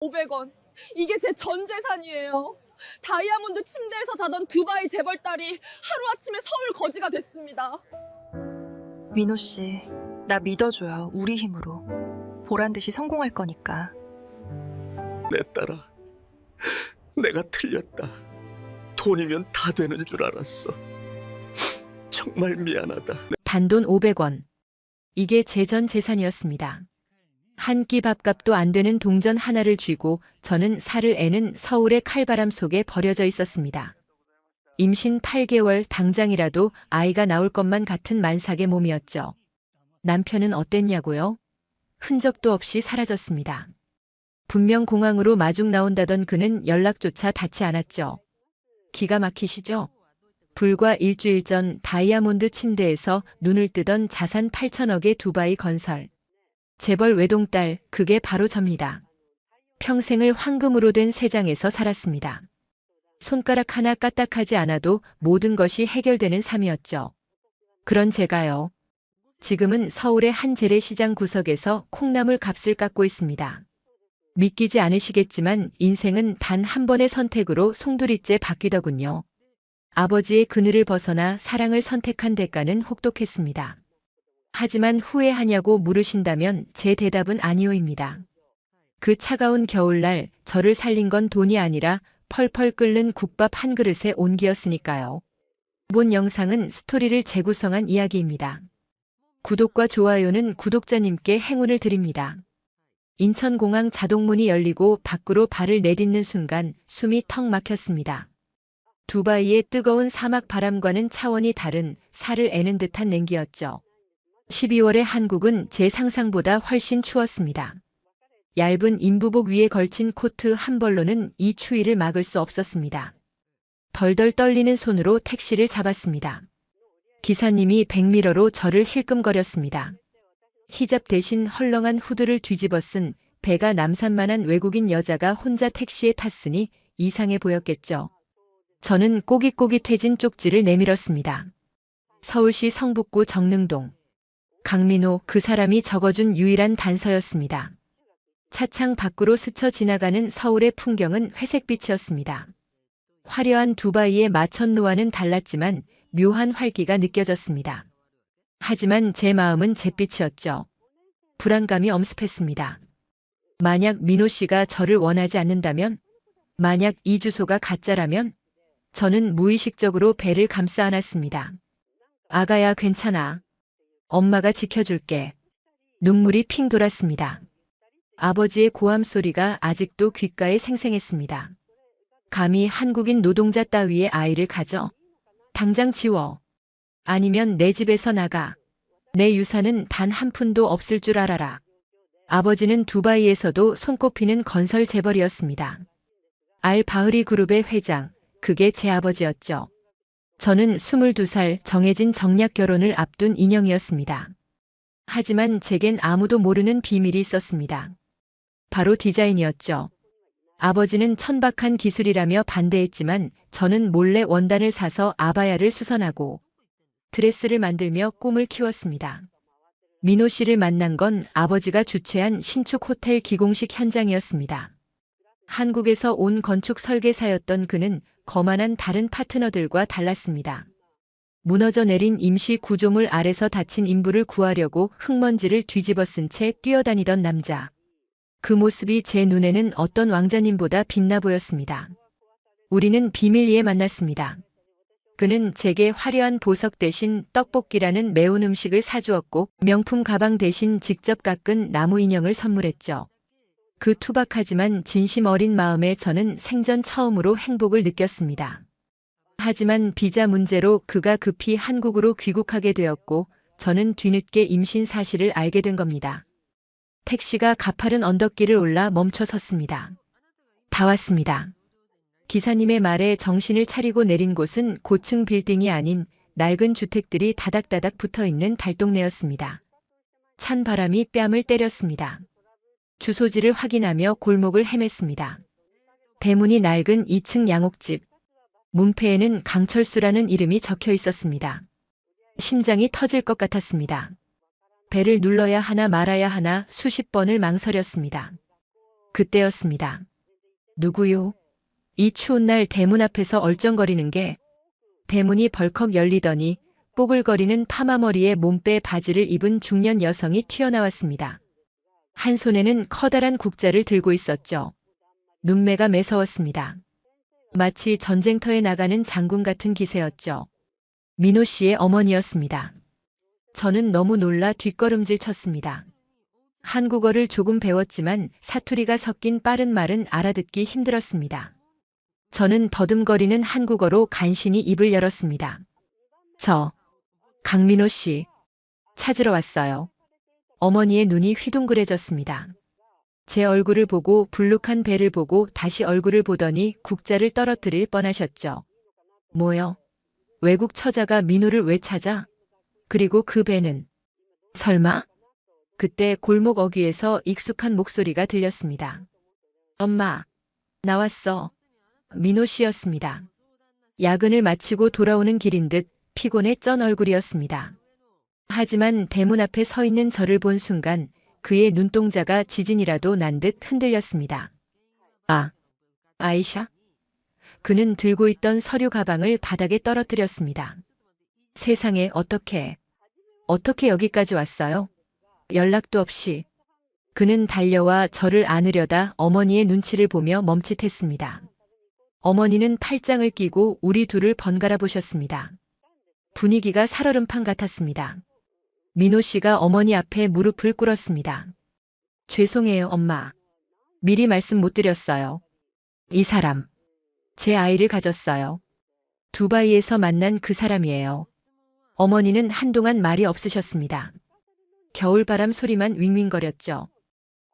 500원. 이게 제 전 재산이에요. 다이아몬드 침대에서 자던 두바이 재벌딸이 하루아침에 서울 거지가 됐습니다. 민호 씨, 나 믿어줘요. 우리 힘으로. 보란 듯이 성공할 거니까. 내 딸아, 내가 틀렸다. 돈이면 다 되는 줄 알았어. 정말 미안하다. 단돈 500원. 이게 제 전 재산이었습니다. 한 끼 밥값도 안 되는 동전 하나를 쥐고 저는 살을 애는 서울의 칼바람 속에 버려져 있었습니다. 임신 8개월 당장이라도 아이가 나올 것만 같은 만삭의 몸이었죠. 남편은 어땠냐고요? 흔적도 없이 사라졌습니다. 분명 공항으로 마중 나온다던 그는 연락조차 닿지 않았죠. 기가 막히시죠? 불과 일주일 전 다이아몬드 침대에서 눈을 뜨던 자산 8천억의 두바이 건설. 재벌 외동딸, 그게 바로 접니다. 평생을 황금으로 된 세장에서 살았습니다. 손가락 하나 까딱하지 않아도 모든 것이 해결되는 삶이었죠. 그런 제가요. 지금은 서울의 한 재래시장 구석에서 콩나물 값을 깎고 있습니다. 믿기지 않으시겠지만 인생은 단 한 번의 선택으로 송두리째 바뀌더군요. 아버지의 그늘을 벗어나 사랑을 선택한 대가는 혹독했습니다. 하지만 후회하냐고 물으신다면 제 대답은 아니오입니다. 그 차가운 겨울날 저를 살린 건 돈이 아니라 펄펄 끓는 국밥 한 그릇의 온기였으니까요. 본 영상은 스토리를 재구성한 이야기입니다. 구독과 좋아요는 구독자님께 행운을 드립니다. 인천공항 자동문이 열리고 밖으로 발을 내딛는 순간 숨이 턱 막혔습니다. 두바이의 뜨거운 사막 바람과는 차원이 다른 살을 애는 듯한 냉기였죠. 12월의 한국은 제 상상보다 훨씬 추웠습니다. 얇은 인부복 위에 걸친 코트 한 벌로는 이 추위를 막을 수 없었습니다. 덜덜 떨리는 손으로 택시를 잡았습니다. 기사님이 백미러로 저를 힐끔거렸습니다. 히잡 대신 헐렁한 후드를 뒤집어 쓴 배가 남산만한 외국인 여자가 혼자 택시에 탔으니 이상해 보였겠죠. 저는 꼬깃꼬깃해진 쪽지를 내밀었습니다. 서울시 성북구 정릉동. 강민호, 그 사람이 적어준 유일한 단서였습니다. 차창 밖으로 스쳐 지나가는 서울의 풍경은 회색빛이었습니다. 화려한 두바이의 마천루와는 달랐지만 묘한 활기가 느껴졌습니다. 하지만 제 마음은 잿빛이었죠. 불안감이 엄습했습니다. 만약 민호 씨가 저를 원하지 않는다면, 만약 이 주소가 가짜라면, 저는 무의식적으로 배를 감싸 안았습니다. 아가야, 괜찮아. 엄마가 지켜줄게. 눈물이 핑 돌았습니다. 아버지의 고함 소리가 아직도 귓가에 생생했습니다. 감히 한국인 노동자 따위의 아이를 가져? 당장 지워. 아니면 내 집에서 나가. 내 유산은 단 한 푼도 없을 줄 알아라. 아버지는 두바이에서도 손꼽히는 건설 재벌이었습니다. 알바흐리 그룹의 회장, 그게 제 아버지였죠. 저는 22살 정해진 정략 결혼을 앞둔 인형이었습니다. 하지만 제겐 아무도 모르는 비밀이 있었습니다. 바로 디자인이었죠. 아버지는 천박한 기술이라며 반대했지만 저는 몰래 원단을 사서 아바야를 수선하고 드레스를 만들며 꿈을 키웠습니다. 민호 씨를 만난 건 아버지가 주최한 신축 호텔 기공식 현장이었습니다. 한국에서 온 건축 설계사였던 그는 거만한 다른 파트너들과 달랐습니다. 무너져 내린 임시 구조물 아래서 다친 인부를 구하려고 흙먼지를 뒤집어 쓴 채 뛰어다니던 남자. 그 모습이 제 눈에는 어떤 왕자님보다 빛나 보였습니다. 우리는 비밀리에 만났습니다. 그는 제게 화려한 보석 대신 떡볶이라는 매운 음식을 사주었고 명품 가방 대신 직접 깎은 나무 인형을 선물했죠. 그 투박하지만 진심 어린 마음에 저는 생전 처음으로 행복을 느꼈습니다. 하지만 비자 문제로 그가 급히 한국으로 귀국하게 되었고 저는 뒤늦게 임신 사실을 알게 된 겁니다. 택시가 가파른 언덕길을 올라 멈춰 섰습니다. 다 왔습니다. 기사님의 말에 정신을 차리고 내린 곳은 고층 빌딩이 아닌 낡은 주택들이 다닥다닥 붙어있는 달동네였습니다. 찬 바람이 뺨을 때렸습니다. 주소지를 확인하며 골목을 헤맸습니다. 대문이 낡은 2층 양옥집. 문패에는 강철수라는 이름이 적혀 있었습니다. 심장이 터질 것 같았습니다. 배를 눌러야 하나 말아야 하나 수십 번을 망설였습니다. 그때였습니다. 누구요? 이 추운 날 대문 앞에서 얼쩡거리는 게 대문이 벌컥 열리더니 뽀글거리는 파마머리에 몸빼 바지를 입은 중년 여성이 튀어나왔습니다. 한 손에는 커다란 국자를 들고 있었죠. 눈매가 매서웠습니다. 마치 전쟁터에 나가는 장군 같은 기세였죠. 민호 씨의 어머니였습니다. 저는 너무 놀라 뒷걸음질 쳤습니다. 한국어를 조금 배웠지만 사투리가 섞인 빠른 말은 알아듣기 힘들었습니다. 저는 더듬거리는 한국어로 간신히 입을 열었습니다. 저, 강민호 씨, 찾으러 왔어요. 어머니의 눈이 휘둥그레졌습니다. 제 얼굴을 보고 불룩한 배를 보고 다시 얼굴을 보더니 국자를 떨어뜨릴 뻔하셨죠. 뭐요? 외국 처자가 민호를 왜 찾아? 그리고 그 배는? 설마? 그때 골목 어귀에서 익숙한 목소리가 들렸습니다. 엄마, 나왔어. 민호 씨였습니다. 야근을 마치고 돌아오는 길인 듯 피곤해 쩐 얼굴이었습니다. 하지만 대문 앞에 서 있는 저를 본 순간 그의 눈동자가 지진이라도 난 듯 흔들렸습니다. 아, 아이샤? 그는 들고 있던 서류 가방을 바닥에 떨어뜨렸습니다. 세상에 어떻게 여기까지 왔어요? 연락도 없이. 그는 달려와 저를 안으려다 어머니의 눈치를 보며 멈칫했습니다. 어머니는 팔짱을 끼고 우리 둘을 번갈아 보셨습니다. 분위기가 살얼음판 같았습니다. 민호 씨가 어머니 앞에 무릎을 꿇었습니다. 죄송해요, 엄마. 미리 말씀 못 드렸어요. 이 사람, 제 아이를 가졌어요. 두바이에서 만난 그 사람이에요. 어머니는 한동안 말이 없으셨습니다. 겨울바람 소리만 윙윙거렸죠.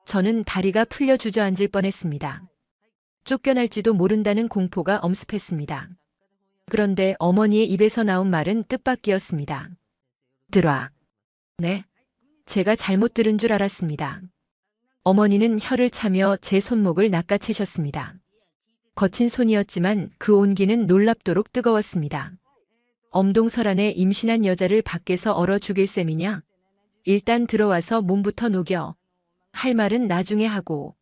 저는 다리가 풀려 주저앉을 뻔했습니다. 쫓겨날지도 모른다는 공포가 엄습했습니다. 그런데 어머니의 입에서 나온 말은 뜻밖이었습니다. 들어와. 네, 제가 잘못 들은 줄 알았습니다. 어머니는 혀를 차며 제 손목을 낚아채셨습니다. 거친 손이었지만 그 온기는 놀랍도록 뜨거웠습니다. 엄동설안에 임신한 여자를 밖에서 얼어 죽일 셈이냐? 일단 들어와서 몸부터 녹여. 할 말은 나중에 하고.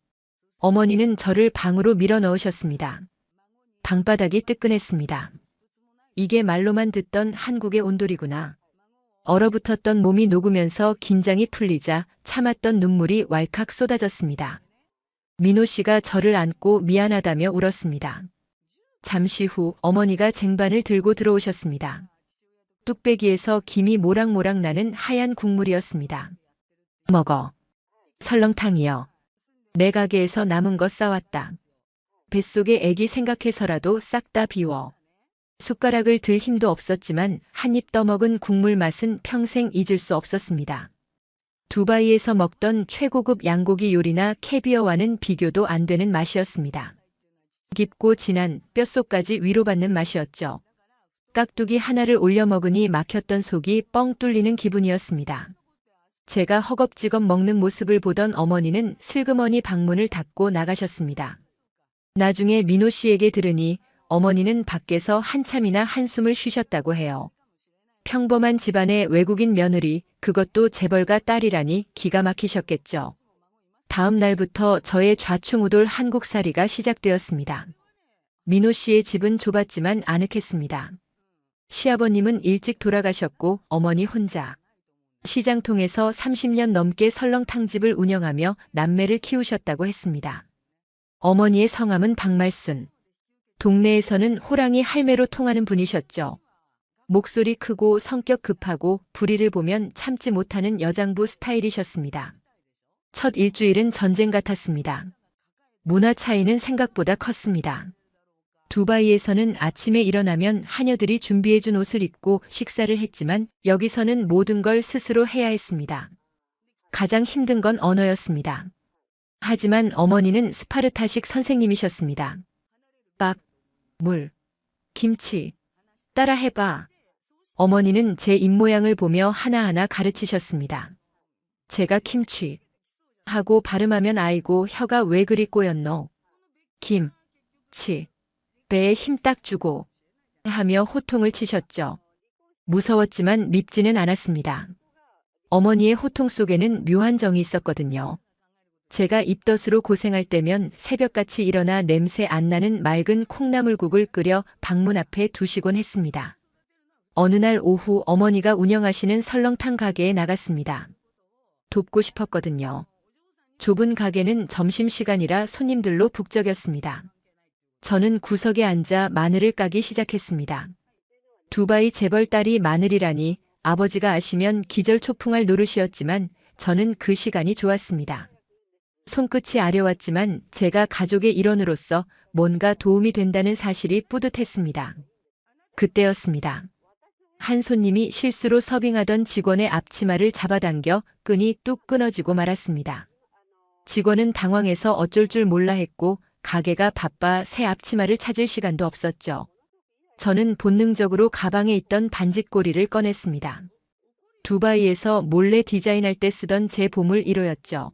어머니는 저를 방으로 밀어 넣으셨습니다. 방바닥이 뜨끈했습니다. 이게 말로만 듣던 한국의 온돌이구나. 얼어붙었던 몸이 녹으면서 긴장이 풀리자 참았던 눈물이 왈칵 쏟아졌습니다. 민호 씨가 저를 안고 미안하다며 울었습니다. 잠시 후 어머니가 쟁반을 들고 들어오셨습니다. 뚝배기에서 김이 모락모락 나는 하얀 국물이었습니다. 먹어. 설렁탕이요. 내 가게에서 남은 거 싸왔다. 뱃속에 애기 생각해서라도 싹 다 비워. 숟가락을 들 힘도 없었지만 한 입 떠먹은 국물 맛은 평생 잊을 수 없었습니다. 두바이에서 먹던 최고급 양고기 요리나 캐비어와는 비교도 안 되는 맛이었습니다. 깊고 진한 뼛속까지 위로받는 맛이었죠. 깍두기 하나를 올려 먹으니 막혔던 속이 뻥 뚫리는 기분이었습니다. 제가 허겁지겁 먹는 모습을 보던 어머니는 슬그머니 방문을 닫고 나가셨습니다. 나중에 민호 씨에게 들으니 어머니는 밖에서 한참이나 한숨을 쉬셨다고 해요. 평범한 집안의 외국인 며느리, 그것도 재벌가 딸이라니 기가 막히셨겠죠. 다음 날부터 저의 좌충우돌 한국살이가 시작되었습니다. 민호 씨의 집은 좁았지만 아늑했습니다. 시아버님은 일찍 돌아가셨고 어머니 혼자 시장통에서 30년 넘게 설렁탕집을 운영하며 남매를 키우셨다고 했습니다. 어머니의 성함은 박말순. 동네에서는 호랑이 할매로 통하는 분이셨죠. 목소리 크고 성격 급하고 불의를 보면 참지 못하는 여장부 스타일이셨습니다. 첫 일주일은 전쟁 같았습니다. 문화 차이는 생각보다 컸습니다. 두바이에서는 아침에 일어나면 하녀들이 준비해준 옷을 입고 식사를 했지만 여기서는 모든 걸 스스로 해야 했습니다. 가장 힘든 건 언어였습니다. 하지만 어머니는 스파르타식 선생님이셨습니다. 밥, 물, 김치, 따라 해봐. 어머니는 제 입모양을 보며 하나하나 가르치셨습니다. 제가 김치 하고 발음하면 아이고 혀가 왜 그리 꼬였노? 김, 치, 배에 힘 딱 주고 하며 호통을 치셨죠. 무서웠지만 밉지는 않았습니다. 어머니의 호통 속에는 묘한 정이 있었거든요. 제가 입덧으로 고생할 때면 새벽같이 일어나 냄새 안 나는 맑은 콩나물국을 끓여 방문 앞에 두시곤 했습니다. 어느 날 오후 어머니가 운영하시는 설렁탕 가게에 나갔습니다. 돕고 싶었거든요. 좁은 가게는 점심시간이라 손님들로 북적였습니다. 저는 구석에 앉아 마늘을 까기 시작했습니다. 두바이 재벌 딸이 마늘이라니 아버지가 아시면 기절초풍할 노릇이었지만 저는 그 시간이 좋았습니다. 손끝이 아려왔지만 제가 가족의 일원으로서 뭔가 도움이 된다는 사실이 뿌듯했습니다. 그때였습니다. 한 손님이 실수로 서빙하던 직원의 앞치마를 잡아당겨 끈이 뚝 끊어지고 말았습니다. 직원은 당황해서 어쩔 줄 몰라 했고 가게가 바빠 새 앞치마를 찾을 시간도 없었죠. 저는 본능적으로 가방에 있던 반짓고리를 꺼냈습니다. 두바이에서 몰래 디자인할 때 쓰던 제 보물 1호였죠.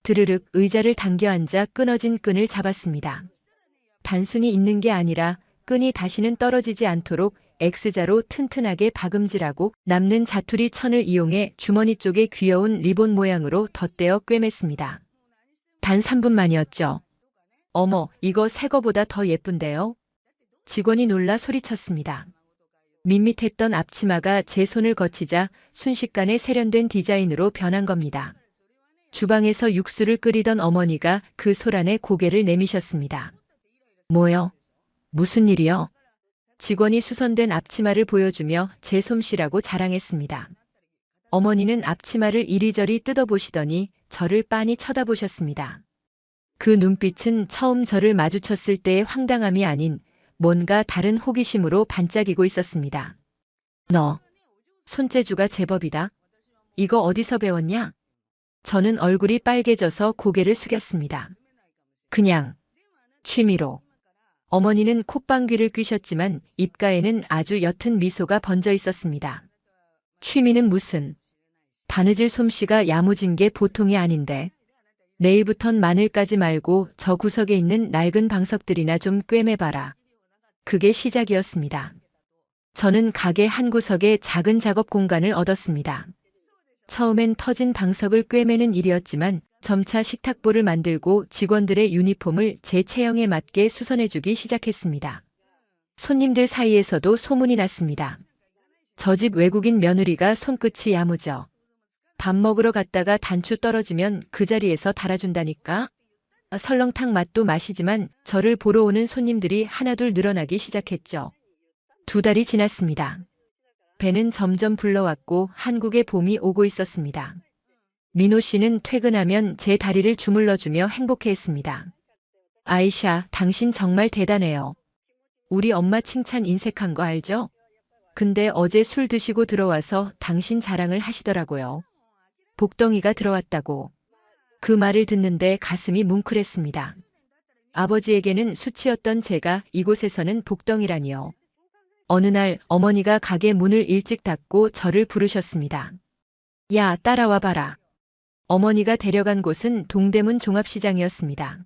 드르륵 의자를 당겨 앉아 끊어진 끈을 잡았습니다. 단순히 있는 게 아니라 끈이 다시는 떨어지지 않도록 X자로 튼튼하게 박음질하고 남는 자투리 천을 이용해 주머니 쪽에 귀여운 리본 모양으로 덧대어 꿰맸습니다. 단 3분만이었죠. 어머, 이거 새 거보다 더 예쁜데요? 직원이 놀라 소리쳤습니다. 밋밋했던 앞치마가 제 손을 거치자 순식간에 세련된 디자인으로 변한 겁니다. 주방에서 육수를 끓이던 어머니가 그 소란에 고개를 내미셨습니다. 뭐요? 무슨 일이요? 직원이 수선된 앞치마를 보여주며 제 솜씨라고 자랑했습니다. 어머니는 앞치마를 이리저리 뜯어보시더니 저를 빤히 쳐다보셨습니다. 그 눈빛은 처음 저를 마주쳤을 때의 황당함이 아닌 뭔가 다른 호기심으로 반짝이고 있었습니다. 너, 손재주가 제법이다. 이거 어디서 배웠냐? 저는 얼굴이 빨개져서 고개를 숙였습니다. 그냥 취미로. 어머니는 콧방귀를 뀌셨지만 입가에는 아주 옅은 미소가 번져 있었습니다. 취미는 무슨? 바느질 솜씨가 야무진 게 보통이 아닌데. 내일부턴 마늘 까지 말고 저 구석에 있는 낡은 방석들이나 좀 꿰매봐라. 그게 시작이었습니다. 저는 가게 한 구석에 작은 작업 공간을 얻었습니다. 처음엔 터진 방석을 꿰매는 일이었지만 점차 식탁보를 만들고 직원들의 유니폼을 제 체형에 맞게 수선해주기 시작했습니다. 손님들 사이에서도 소문이 났습니다. 저 집 외국인 며느리가 손끝이 야무져. 밥 먹으러 갔다가 단추 떨어지면 그 자리에서 달아준다니까? 설렁탕 맛도 맛이지만 저를 보러 오는 손님들이 하나둘 늘어나기 시작했죠. 2달이 지났습니다. 배는 점점 불러왔고 한국의 봄이 오고 있었습니다. 민호 씨는 퇴근하면 제 다리를 주물러주며 행복해했습니다. 아이샤, 당신 정말 대단해요. 우리 엄마 칭찬 인색한 거 알죠? 근데 어제 술 드시고 들어와서 당신 자랑을 하시더라고요. 복덩이가 들어왔다고. 그 말을 듣는데 가슴이 뭉클했습니다. 아버지에게는 수치였던 제가 이곳에서는 복덩이라니요. 어느 날 어머니가 가게 문을 일찍 닫고 저를 부르셨습니다. 야, 따라와 봐라. 어머니가 데려간 곳은 동대문 종합시장이었습니다.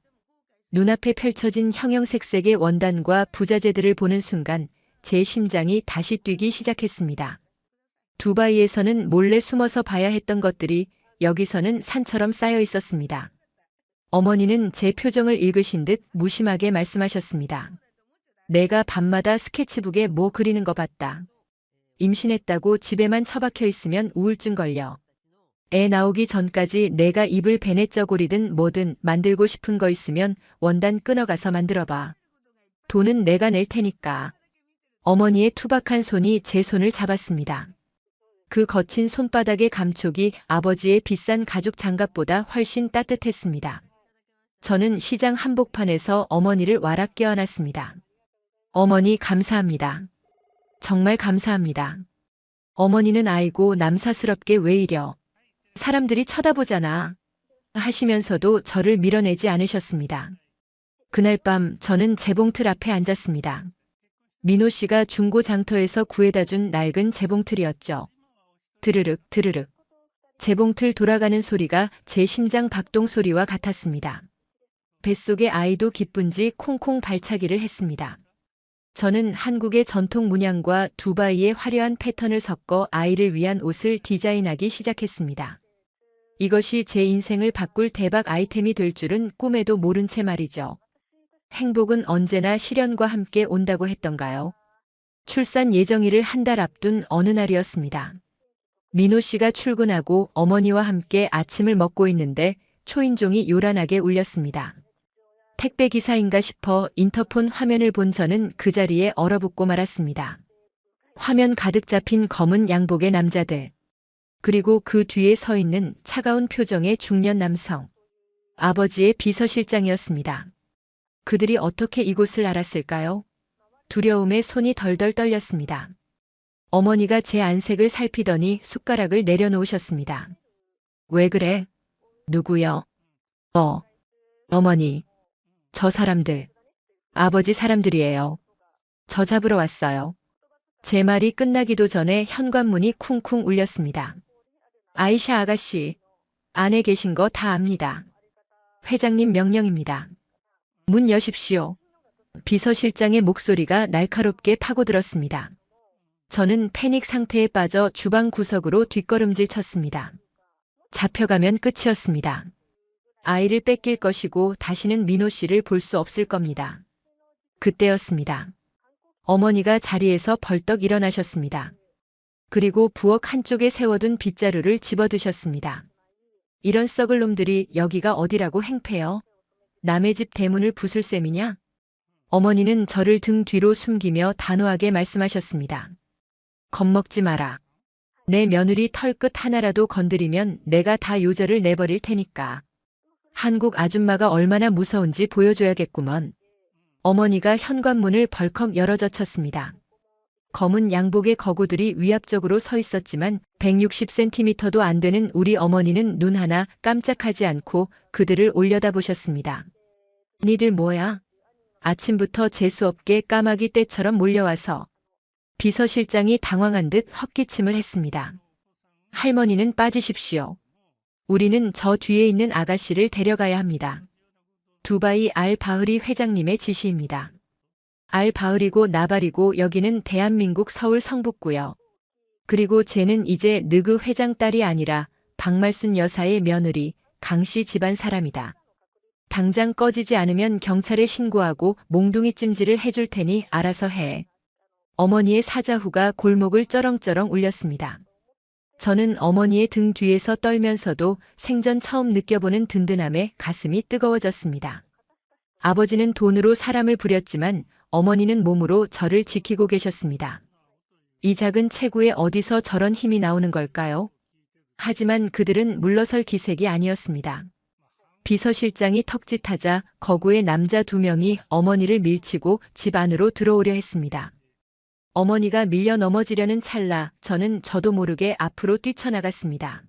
눈앞에 펼쳐진 형형색색의 원단과 부자재들을 보는 순간 제 심장이 다시 뛰기 시작했습니다. 두바이에서는 몰래 숨어서 봐야 했던 것들이 여기서는 산처럼 쌓여 있었습니다. 어머니는 제 표정을 읽으신 듯 무심하게 말씀하셨습니다. 내가 밤마다 스케치북에 뭐 그리는 거 봤다. 임신했다고 집에만 처박혀 있으면 우울증 걸려. 애 나오기 전까지 내가 입을 베넷저고리든 뭐든 만들고 싶은 거 있으면 원단 끊어가서 만들어봐. 돈은 내가 낼 테니까. 어머니의 투박한 손이 제 손을 잡았습니다. 그 거친 손바닥의 감촉이 아버지의 비싼 가죽 장갑보다 훨씬 따뜻했습니다. 저는 시장 한복판에서 어머니를 와락 껴안았습니다. 어머니 감사합니다. 정말 감사합니다. 어머니는 아이고 남사스럽게 왜 이려. 사람들이 쳐다보잖아. 하시면서도 저를 밀어내지 않으셨습니다. 그날 밤 저는 재봉틀 앞에 앉았습니다. 민호 씨가 중고 장터에서 구해다 준 낡은 재봉틀이었죠. 드르륵 드르륵. 재봉틀 돌아가는 소리가 제 심장 박동 소리와 같았습니다. 뱃속의 아이도 기쁜지 콩콩 발차기를 했습니다. 저는 한국의 전통 문양과 두바이의 화려한 패턴을 섞어 아이를 위한 옷을 디자인하기 시작했습니다. 이것이 제 인생을 바꿀 대박 아이템이 될 줄은 꿈에도 모른 채 말이죠. 행복은 언제나 시련과 함께 온다고 했던가요? 출산 예정일을 한 달 앞둔 어느 날이었습니다. 민호 씨가 출근하고 어머니와 함께 아침을 먹고 있는데 초인종이 요란하게 울렸습니다. 택배 기사인가 싶어 인터폰 화면을 본 저는 그 자리에 얼어붙고 말았습니다. 화면 가득 잡힌 검은 양복의 남자들. 그리고 그 뒤에 서 있는 차가운 표정의 중년 남성. 아버지의 비서실장이었습니다. 그들이 어떻게 이곳을 알았을까요? 두려움에 손이 덜덜 떨렸습니다. 어머니가 제 안색을 살피더니 숟가락을 내려놓으셨습니다. 왜 그래? 누구요? 어머니. 저 사람들. 아버지 사람들이에요. 저 잡으러 왔어요. 제 말이 끝나기도 전에 현관문이 쿵쿵 울렸습니다. 아이샤 아가씨, 안에 계신 거 다 압니다. 회장님 명령입니다. 문 여십시오. 비서실장의 목소리가 날카롭게 파고들었습니다. 저는 패닉 상태에 빠져 주방 구석으로 뒷걸음질 쳤습니다. 잡혀가면 끝이었습니다. 아이를 뺏길 것이고 다시는 민호 씨를 볼 수 없을 겁니다. 그때였습니다. 어머니가 자리에서 벌떡 일어나셨습니다. 그리고 부엌 한쪽에 세워둔 빗자루를 집어드셨습니다. 이런 썩을 놈들이 여기가 어디라고 행패요? 남의 집 대문을 부술 셈이냐? 어머니는 저를 등 뒤로 숨기며 단호하게 말씀하셨습니다. 겁먹지 마라. 내 며느리 털끝 하나라도 건드리면 내가 다 요절을 내버릴 테니까. 한국 아줌마가 얼마나 무서운지 보여줘야겠구먼. 어머니가 현관문을 벌컥 열어젖혔습니다. 검은 양복의 거구들이 위압적으로 서 있었지만 160cm도 안 되는 우리 어머니는 눈 하나 깜짝하지 않고 그들을 올려다보셨습니다. 니들 뭐야? 아침부터 재수없게 까마귀 떼처럼 몰려와서. 비서실장이 당황한 듯 헛기침을 했습니다. 할머니는 빠지십시오. 우리는 저 뒤에 있는 아가씨를 데려가야 합니다. 두바이 알-바흐리 회장님의 지시입니다. 알-바흐리고 나발이고 여기는 대한민국 서울 성북구요. 그리고 쟤는 이제 느그 회장 딸이 아니라 박말순 여사의 며느리 강씨 집안 사람이다. 당장 꺼지지 않으면 경찰에 신고하고 몽둥이 찜질을 해줄 테니 알아서 해. 어머니의 사자후가 골목을 쩌렁쩌렁 울렸습니다. 저는 어머니의 등 뒤에서 떨면서도 생전 처음 느껴보는 든든함에 가슴이 뜨거워졌습니다. 아버지는 돈으로 사람을 부렸지만 어머니는 몸으로 저를 지키고 계셨습니다. 이 작은 체구에 어디서 저런 힘이 나오는 걸까요? 하지만 그들은 물러설 기색이 아니었습니다. 비서실장이 턱짓하자 거구의 남자 2명이 어머니를 밀치고 집 안으로 들어오려 했습니다. 어머니가 밀려 넘어지려는 찰나 저는 저도 모르게 앞으로 뛰쳐나갔습니다.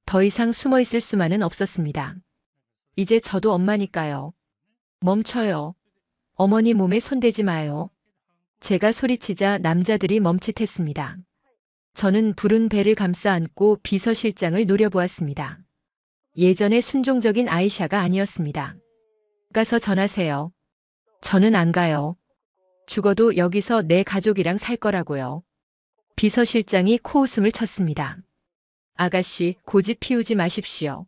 더 이상 숨어 있을 수만은 없었습니다. 이제 저도 엄마니까요. 멈춰요. 어머니 몸에 손대지 마요. 제가 소리치자 남자들이 멈칫했습니다. 저는 부른 배를 감싸 안고 비서실장을 노려보았습니다. 예전의 순종적인 아이샤가 아니었습니다. 가서 전하세요. 저는 안 가요. 죽어도 여기서 내 가족이랑 살 거라고요. 비서실장이 코웃음을 쳤습니다. 아가씨, 고집 피우지 마십시오.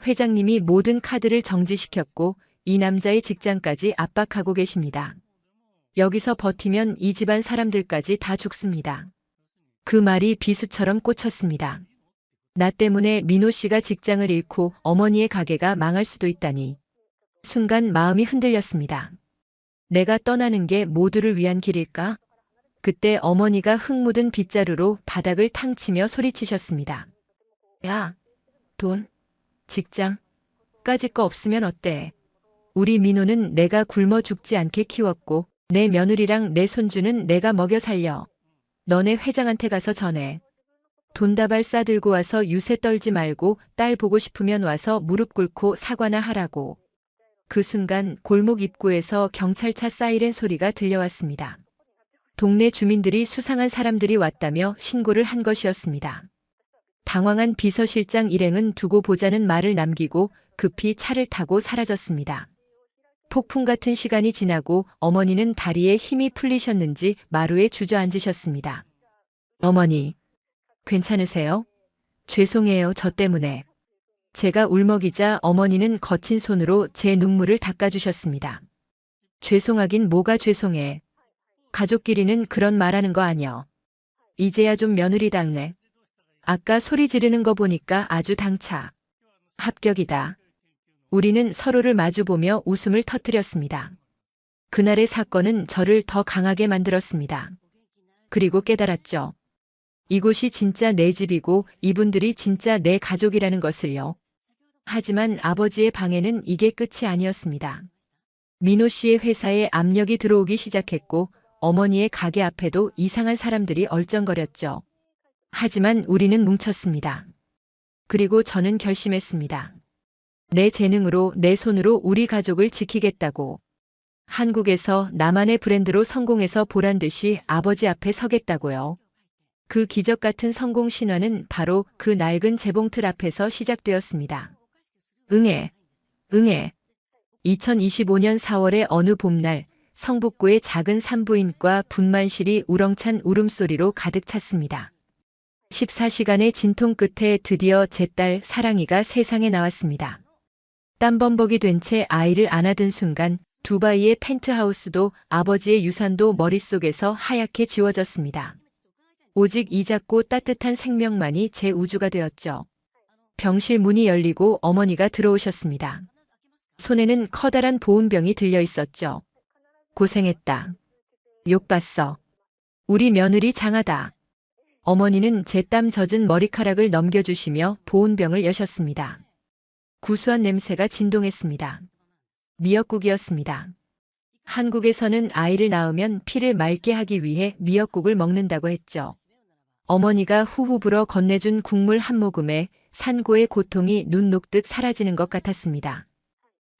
회장님이 모든 카드를 정지시켰고 이 남자의 직장까지 압박하고 계십니다. 여기서 버티면 이 집안 사람들까지 다 죽습니다. 그 말이 비수처럼 꽂혔습니다. 나 때문에 민호 씨가 직장을 잃고 어머니의 가게가 망할 수도 있다니. 순간 마음이 흔들렸습니다. 내가 떠나는 게 모두를 위한 길일까? 그때 어머니가 흙 묻은 빗자루로 바닥을 탕치며 소리치셨습니다. 야, 돈, 직장, 까짓 거 없으면 어때? 우리 민호는 내가 굶어 죽지 않게 키웠고 내 며느리랑 내 손주는 내가 먹여 살려. 너네 회장한테 가서 전해. 돈다발 싸들고 와서 유세 떨지 말고 딸 보고 싶으면 와서 무릎 꿇고 사과나 하라고. 그 순간 골목 입구에서 경찰차 사이렌 소리가 들려왔습니다. 동네 주민들이 수상한 사람들이 왔다며 신고를 한 것이었습니다. 당황한 비서실장 일행은 두고 보자는 말을 남기고 급히 차를 타고 사라졌습니다. 폭풍 같은 시간이 지나고 어머니는 다리에 힘이 풀리셨는지 마루에 주저앉으셨습니다. 어머니, 괜찮으세요? 죄송해요, 저 때문에. 제가 울먹이자 어머니는 거친 손으로 제 눈물을 닦아주셨습니다. 죄송하긴 뭐가 죄송해. 가족끼리는 그런 말하는 거 아니여. 이제야 좀 며느리답네. 아까 소리 지르는 거 보니까 아주 당차. 합격이다. 우리는 서로를 마주보며 웃음을 터뜨렸습니다. 그날의 사건은 저를 더 강하게 만들었습니다. 그리고 깨달았죠. 이곳이 진짜 내 집이고 이분들이 진짜 내 가족이라는 것을요. 하지만 아버지의 방에는 이게 끝이 아니었습니다. 민호 씨의 회사에 압력이 들어오기 시작했고 어머니의 가게 앞에도 이상한 사람들이 얼쩡거렸죠. 하지만 우리는 뭉쳤습니다. 그리고 저는 결심했습니다. 내 재능으로 내 손으로 우리 가족을 지키겠다고. 한국에서 나만의 브랜드로 성공해서 보란 듯이 아버지 앞에 서겠다고요. 그 기적 같은 성공 신화는 바로 그 낡은 재봉틀 앞에서 시작되었습니다. 응애, 응애. 2025년 4월의 어느 봄날, 성북구의 작은 산부인과 분만실이 우렁찬 울음소리로 가득 찼습니다. 14시간의 진통 끝에 드디어 제 딸 사랑이가 세상에 나왔습니다. 땀범벅이 된 채 아이를 안아든 순간 두바이의 펜트하우스도 아버지의 유산도 머릿속에서 하얗게 지워졌습니다. 오직 이 작고 따뜻한 생명만이 제 우주가 되었죠. 병실 문이 열리고 어머니가 들어오셨습니다. 손에는 커다란 보온병이 들려 있었죠. 고생했다. 욕봤어. 우리 며느리 장하다. 어머니는 제 땀 젖은 머리카락을 넘겨주시며 보온병을 여셨습니다. 구수한 냄새가 진동했습니다. 미역국이었습니다. 한국에서는 아이를 낳으면 피를 맑게 하기 위해 미역국을 먹는다고 했죠. 어머니가 후후 불어 건네준 국물 한 모금에 산고의 고통이 눈 녹듯 사라지는 것 같았습니다.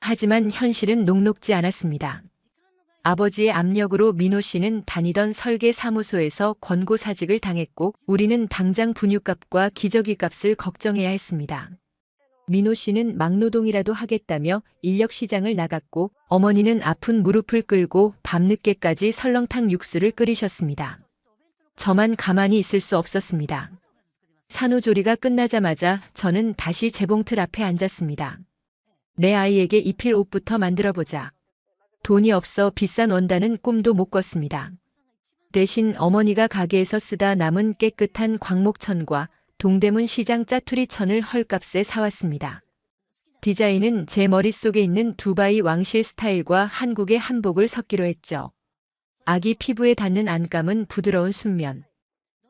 하지만 현실은 녹록지 않았습니다. 아버지의 압력으로 민호 씨는 다니던 설계 사무소에서 권고사직을 당했고 우리는 당장 분유값과 기저귀 값을 걱정해야 했습니다. 민호 씨는 막노동이라도 하겠다며 인력시장을 나갔고 어머니는 아픈 무릎을 끌고 밤늦게까지 설렁탕 육수를 끓이셨습니다. 저만 가만히 있을 수 없었습니다. 산후조리가 끝나자마자 저는 다시 재봉틀 앞에 앉았습니다. 내 아이에게 입힐 옷부터 만들어보자. 돈이 없어 비싼 원단은 꿈도 못 꿨습니다. 대신 어머니가 가게에서 쓰다 남은 깨끗한 광목천과 동대문 시장 짜투리 천을 헐값에 사왔습니다. 디자인은 제 머릿속에 있는 두바이 왕실 스타일과 한국의 한복을 섞기로 했죠. 아기 피부에 닿는 안감은 부드러운 순면,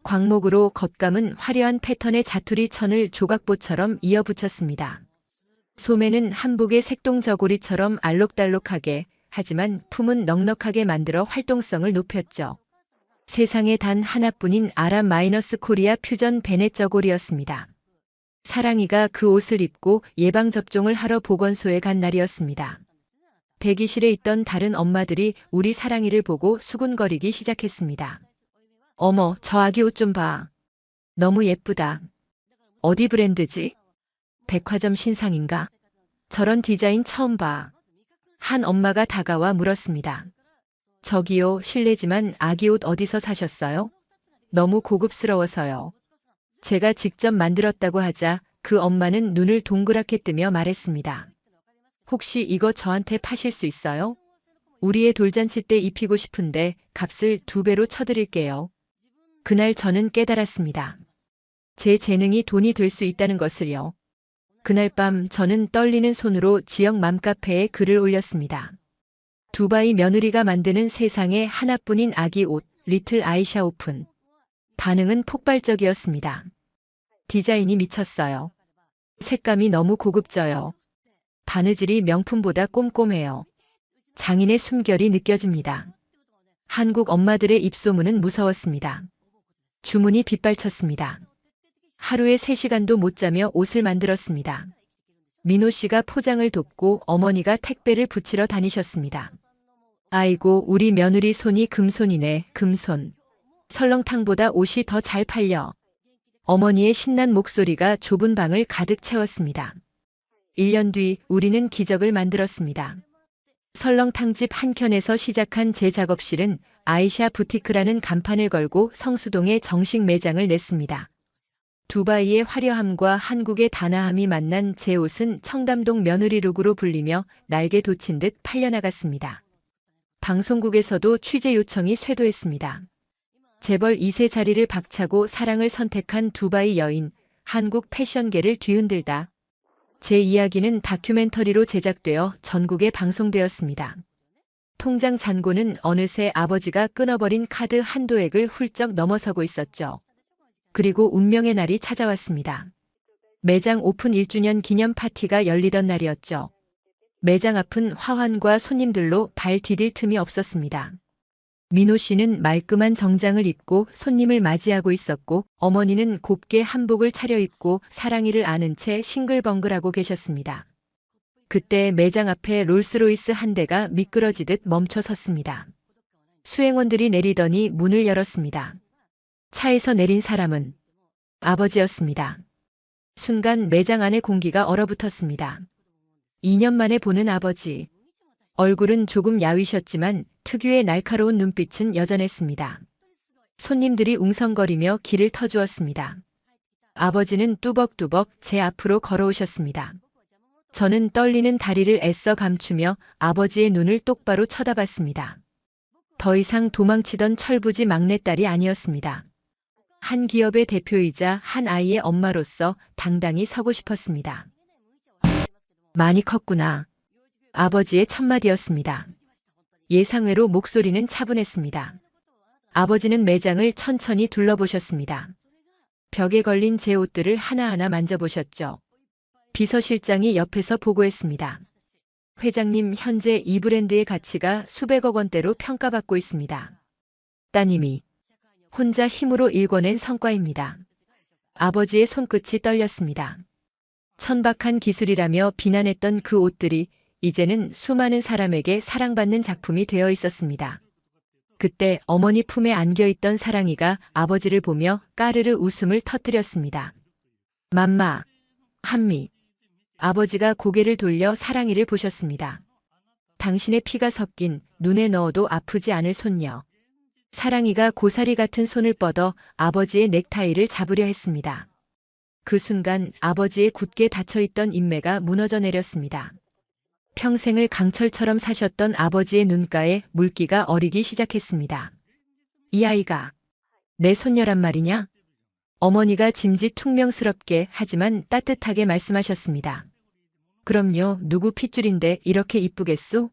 광목으로 겉감은 화려한 패턴의 자투리 천을 조각보처럼 이어붙였습니다. 소매는 한복의 색동저고리처럼 알록달록하게 하지만 품은 넉넉하게 만들어 활동성을 높였죠. 세상에 단 하나뿐인 아랍 마이너스 코리아 퓨전 베넷 저고리였습니다. 사랑이가 그 옷을 입고 예방접종을 하러 보건소에 간 날이었습니다. 대기실에 있던 다른 엄마들이 우리 사랑이를 보고 수군거리기 시작했습니다. 어머, 저 아기 옷 좀 봐. 너무 예쁘다. 어디 브랜드지? 백화점 신상인가? 저런 디자인 처음 봐. 한 엄마가 다가와 물었습니다. 저기요, 실례지만 아기 옷 어디서 사셨어요? 너무 고급스러워서요. 제가 직접 만들었다고 하자 그 엄마는 눈을 동그랗게 뜨며 말했습니다. 혹시 이거 저한테 파실 수 있어요? 우리의 돌잔치 때 입히고 싶은데 값을 2배로 쳐드릴게요. 그날 저는 깨달았습니다. 제 재능이 돈이 될 수 있다는 것을요. 그날 밤 저는 떨리는 손으로 지역 맘카페에 글을 올렸습니다. 두바이 며느리가 만드는 세상에 하나뿐인 아기 옷, 리틀 아이샤 오픈. 반응은 폭발적이었습니다. 디자인이 미쳤어요. 색감이 너무 고급져요. 바느질이 명품보다 꼼꼼해요. 장인의 숨결이 느껴집니다. 한국 엄마들의 입소문은 무서웠습니다. 주문이 빗발쳤습니다. 하루에 3시간도 못 자며 옷을 만들었습니다. 민호 씨가 포장을 돕고 어머니가 택배를 붙이러 다니셨습니다. 아이고, 우리 며느리 손이 금손이네, 금손. 설렁탕보다 옷이 더 잘 팔려. 어머니의 신난 목소리가 좁은 방을 가득 채웠습니다. 1년 뒤 우리는 기적을 만들었습니다. 설렁탕집 한켠에서 시작한 제 작업실은 아이샤 부티크라는 간판을 걸고 성수동에 정식 매장을 냈습니다. 두바이의 화려함과 한국의 단아함이 만난 제 옷은 청담동 며느리룩으로 불리며 날개 돋친 듯 팔려나갔습니다. 방송국에서도 취재 요청이 쇄도했습니다. 재벌 2세 자리를 박차고 사랑을 선택한 두바이 여인, 한국 패션계를 뒤흔들다. 제 이야기는 다큐멘터리로 제작되어 전국에 방송되었습니다. 통장 잔고는 어느새 아버지가 끊어버린 카드 한도액을 훌쩍 넘어서고 있었죠. 그리고 운명의 날이 찾아왔습니다. 매장 오픈 1주년 기념 파티가 열리던 날이었죠. 매장 앞은 화환과 손님들로 발 디딜 틈이 없었습니다. 민호 씨는 말끔한 정장을 입고 손님을 맞이하고 있었고 어머니는 곱게 한복을 차려입고 사랑이를 아는 채 싱글벙글하고 계셨습니다. 그때 매장 앞에 롤스로이스 한 대가 미끄러지듯 멈춰 섰습니다. 수행원들이 내리더니 문을 열었습니다. 차에서 내린 사람은 아버지였습니다. 순간 매장 안의 공기가 얼어붙었습니다. 2년 만에 보는 아버지. 얼굴은 조금 야위셨지만 특유의 날카로운 눈빛은 여전했습니다. 손님들이 웅성거리며 길을 터주었습니다. 아버지는 뚜벅뚜벅 제 앞으로 걸어오셨습니다. 저는 떨리는 다리를 애써 감추며 아버지의 눈을 똑바로 쳐다봤습니다. 더 이상 도망치던 철부지 막내딸이 아니었습니다. 한 기업의 대표이자 한 아이의 엄마로서 당당히 서고 싶었습니다. 많이 컸구나. 아버지의 첫마디였습니다. 예상외로 목소리는 차분했습니다. 아버지는 매장을 천천히 둘러보셨습니다. 벽에 걸린 제 옷들을 하나하나 만져보셨죠. 비서실장이 옆에서 보고했습니다. 회장님, 현재 이 브랜드의 가치가 수백억 원대로 평가받고 있습니다. 따님이 혼자 힘으로 일궈낸 성과입니다. 아버지의 손끝이 떨렸습니다. 천박한 기술이라며 비난했던 그 옷들이 이제는 수많은 사람에게 사랑받는 작품이 되어 있었습니다. 그때 어머니 품에 안겨있던 사랑이가 아버지를 보며 까르르 웃음을 터뜨렸습니다. 맘마, 한미. 아버지가 고개를 돌려 사랑이를 보셨습니다. 당신의 피가 섞인 눈에 넣어도 아프지 않을 손녀. 사랑이가 고사리 같은 손을 뻗어 아버지의 넥타이를 잡으려 했습니다. 그 순간 아버지의 굳게 닫혀있던 인매가 무너져 내렸습니다. 평생을 강철처럼 사셨던 아버지의 눈가에 물기가 어리기 시작했습니다. 이 아이가 내 손녀란 말이냐? 어머니가 짐짓 퉁명스럽게 하지만 따뜻하게 말씀하셨습니다. 그럼요, 누구 핏줄인데 이렇게 이쁘겠소?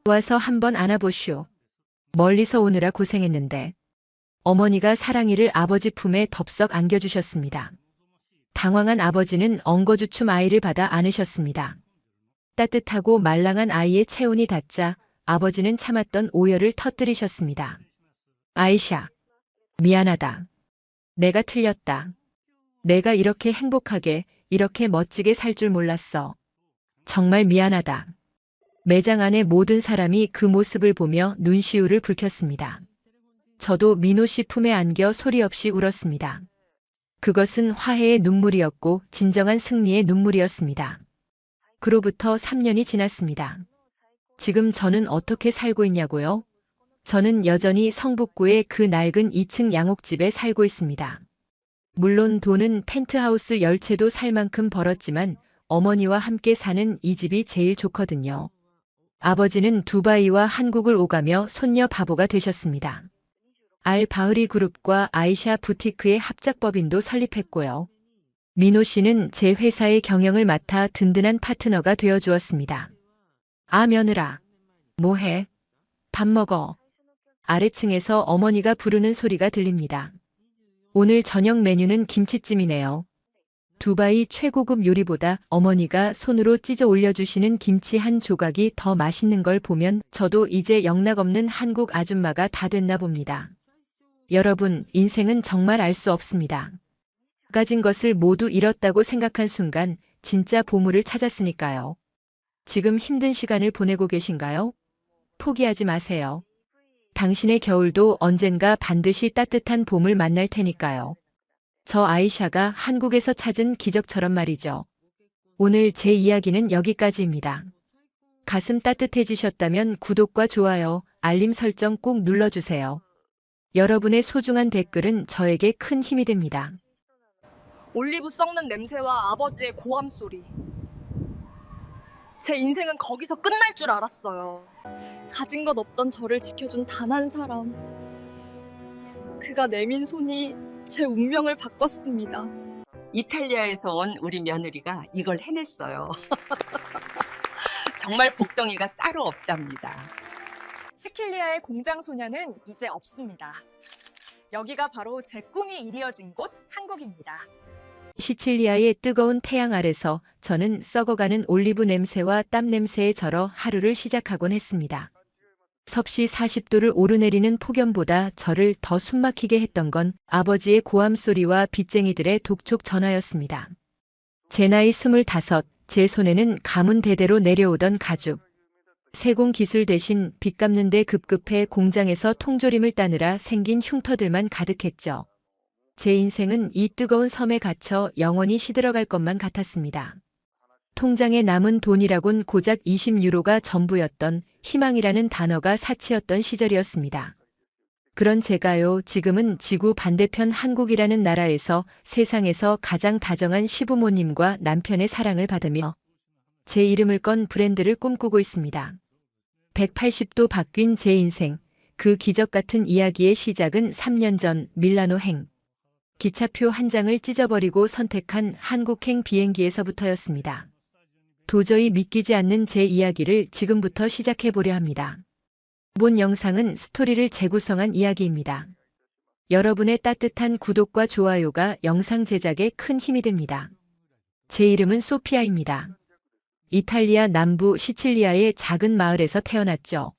와서 한번 안아보시오. 멀리서 오느라 고생했는데. 어머니가 사랑이를 아버지 품에 덥석 안겨주셨습니다. 당황한 아버지는 엉거주춤 아이를 받아 안으셨습니다. 따뜻하고 말랑한 아이의 체온이 닿자 아버지는 참았던 오열을 터뜨리셨습니다. 아이샤, 미안하다. 내가 틀렸다. 내가 이렇게 행복하게, 이렇게 멋지게 살 줄 몰랐어. 정말 미안하다. 매장 안의 모든 사람이 그 모습을 보며 눈시울을 붉혔습니다. 저도 민호 씨 품에 안겨 소리 없이 울었습니다. 그것은 화해의 눈물이었고 진정한 승리의 눈물이었습니다. 그로부터 3년이 지났습니다. 지금 저는 어떻게 살고 있냐고요? 저는 여전히 성북구의 그 낡은 2층 양옥집에 살고 있습니다. 물론 돈은 펜트하우스 10채도 살 만큼 벌었지만 어머니와 함께 사는 이 집이 제일 좋거든요. 아버지는 두바이와 한국을 오가며 손녀 바보가 되셨습니다. 알바흐리 그룹과 아이샤 부티크의 합작법인도 설립했고요. 민호 씨는 제 회사의 경영을 맡아 든든한 파트너가 되어주었습니다. 아, 며느라. 뭐해? 밥 먹어. 아래층에서 어머니가 부르는 소리가 들립니다. 오늘 저녁 메뉴는 김치찜이네요. 두바이 최고급 요리보다 어머니가 손으로 찢어 올려주시는 김치 한 조각이 더 맛있는 걸 보면 저도 이제 영락없는 한국 아줌마가 다 됐나 봅니다. 여러분, 인생은 정말 알 수 없습니다. 가진 것을 모두 잃었다고 생각한 순간 진짜 보물을 찾았으니까요. 지금 힘든 시간을 보내고 계신가요? 포기하지 마세요. 당신의 겨울도 언젠가 반드시 따뜻한 봄을 만날 테니까요. 저 아이샤가 한국에서 찾은 기적처럼 말이죠. 오늘 제 이야기는 여기까지입니다. 가슴 따뜻해지셨다면 구독과 좋아요, 알림 설정 꼭 눌러주세요. 여러분의 소중한 댓글은 저에게 큰 힘이 됩니다. 올리브 썩는 냄새와 아버지의 고함 소리. 제 인생은 거기서 끝날 줄 알았어요. 가진 것 없던 저를 지켜준 단 한 사람. 그가 내민 손이 제 운명을 바꿨습니다. 이탈리아에서 온 우리 며느리가 이걸 해냈어요. 정말 복덩이가 따로 없답니다. 시킬리아의 공장 소녀는 이제 없습니다. 여기가 바로 제 꿈이 이루어진 곳 한국입니다. 시칠리아의 뜨거운 태양 아래서 저는 썩어가는 올리브 냄새와 땀 냄새에 절어 하루를 시작하곤 했습니다. 섭씨 40도를 오르내리는 폭염보다 저를 더 숨막히게 했던 건 아버지의 고함 소리와 빚쟁이들의 독촉 전화였습니다. 제 나이 25, 제 손에는 가문 대대로 내려오던 가죽. 세공 기술 대신 빚 갚는 데 급급해 공장에서 통조림을 따느라 생긴 흉터들만 가득했죠. 제 인생은 이 뜨거운 섬에 갇혀 영원히 시들어갈 것만 같았습니다. 통장에 남은 돈이라곤 고작 20유로가 전부였던 희망이라는 단어가 사치였던 시절이었습니다. 그런 제가요, 지금은 지구 반대편 한국이라는 나라에서 세상에서 가장 다정한 시부모님과 남편의 사랑을 받으며 제 이름을 건 브랜드를 꿈꾸고 있습니다. 180도 바뀐 제 인생, 그 기적 같은 이야기의 시작은 3년 전 밀라노행. 기차표 한 장을 찢어버리고 선택한 한국행 비행기에서부터였습니다. 도저히 믿기지 않는 제 이야기를 지금부터 시작해 보려 합니다. 본 영상은 스토리를 재구성한 이야기입니다. 여러분의 따뜻한 구독과 좋아요가 영상 제작에 큰 힘이 됩니다. 제 이름은 소피아입니다. 이탈리아 남부 시칠리아의 작은 마을에서 태어났죠.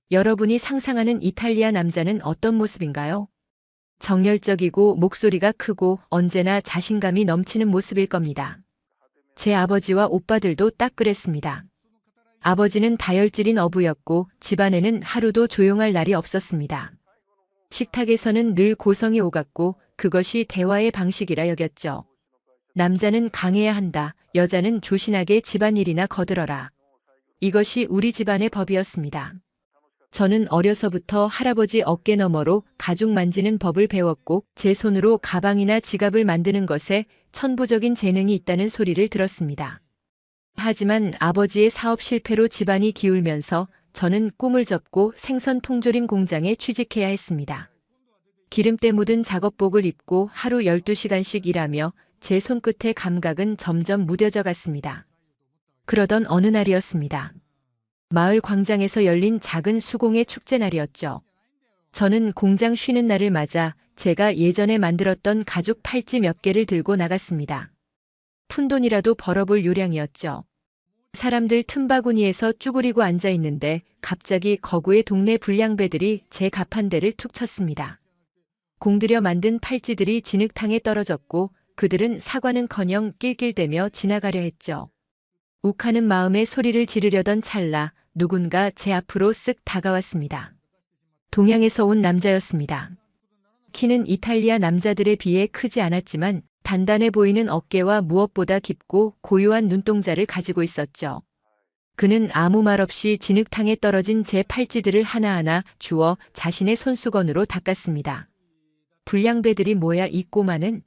여러분이 상상하는 이탈리아 남자는 어떤 모습인가요? 정열적이고 목소리가 크고 언제나 자신감이 넘치는 모습일 겁니다. 제 아버지와 오빠들도 딱 그랬습니다. 아버지는 다혈질인 어부였고 집안에는 하루도 조용할 날이 없었습니다. 식탁에서는 늘 고성이 오갔고 그것이 대화의 방식이라 여겼죠. 남자는 강해야 한다. 여자는 조신하게 집안일이나 거들어라. 이것이 우리 집안의 법이었습니다. 저는 어려서부터 할아버지 어깨 너머로 가죽 만지는 법을 배웠고 제 손으로 가방이나 지갑을 만드는 것에 천부적인 재능이 있다는 소리를 들었습니다. 하지만 아버지의 사업 실패로 집안이 기울면서 저는 꿈을 접고 생선 통조림 공장에 취직해야 했습니다. 기름때 묻은 작업복을 입고 하루 12시간씩 일하며 제 손끝의 감각은 점점 무뎌져 갔습니다. 그러던 어느 날이었습니다. 마을 광장에서 열린 작은 수공예 축제 날이었죠. 저는 공장 쉬는 날을 맞아 제가 예전에 만들었던 가죽 팔찌 몇 개를 들고 나갔습니다. 푼돈이라도 벌어볼 요량이었죠. 사람들 틈바구니에서 쭈그리고 앉아 있는데 갑자기 거구의 동네 불량배들이 제 가판대를 툭 쳤습니다. 공들여 만든 팔찌들이 진흙탕에 떨어졌고 그들은 사과는커녕 낄낄대며 지나가려 했죠. 욱하는 마음에 소리를 지르려던 찰나 누군가 제 앞으로 쓱 다가왔습니다. 동양에서 온 남자였습니다. 키는 이탈리아 남자들에 비해 크지 않았지만 단단해 보이는 어깨와 무엇보다 깊고 고요한 눈동자를 가지고 있었죠. 그는 아무 말 없이 진흙탕에 떨어진 제 팔찌들을 하나하나 주워 자신의 손수건으로 닦았습니다. 불량배들이 뭐야 이 꼬마는?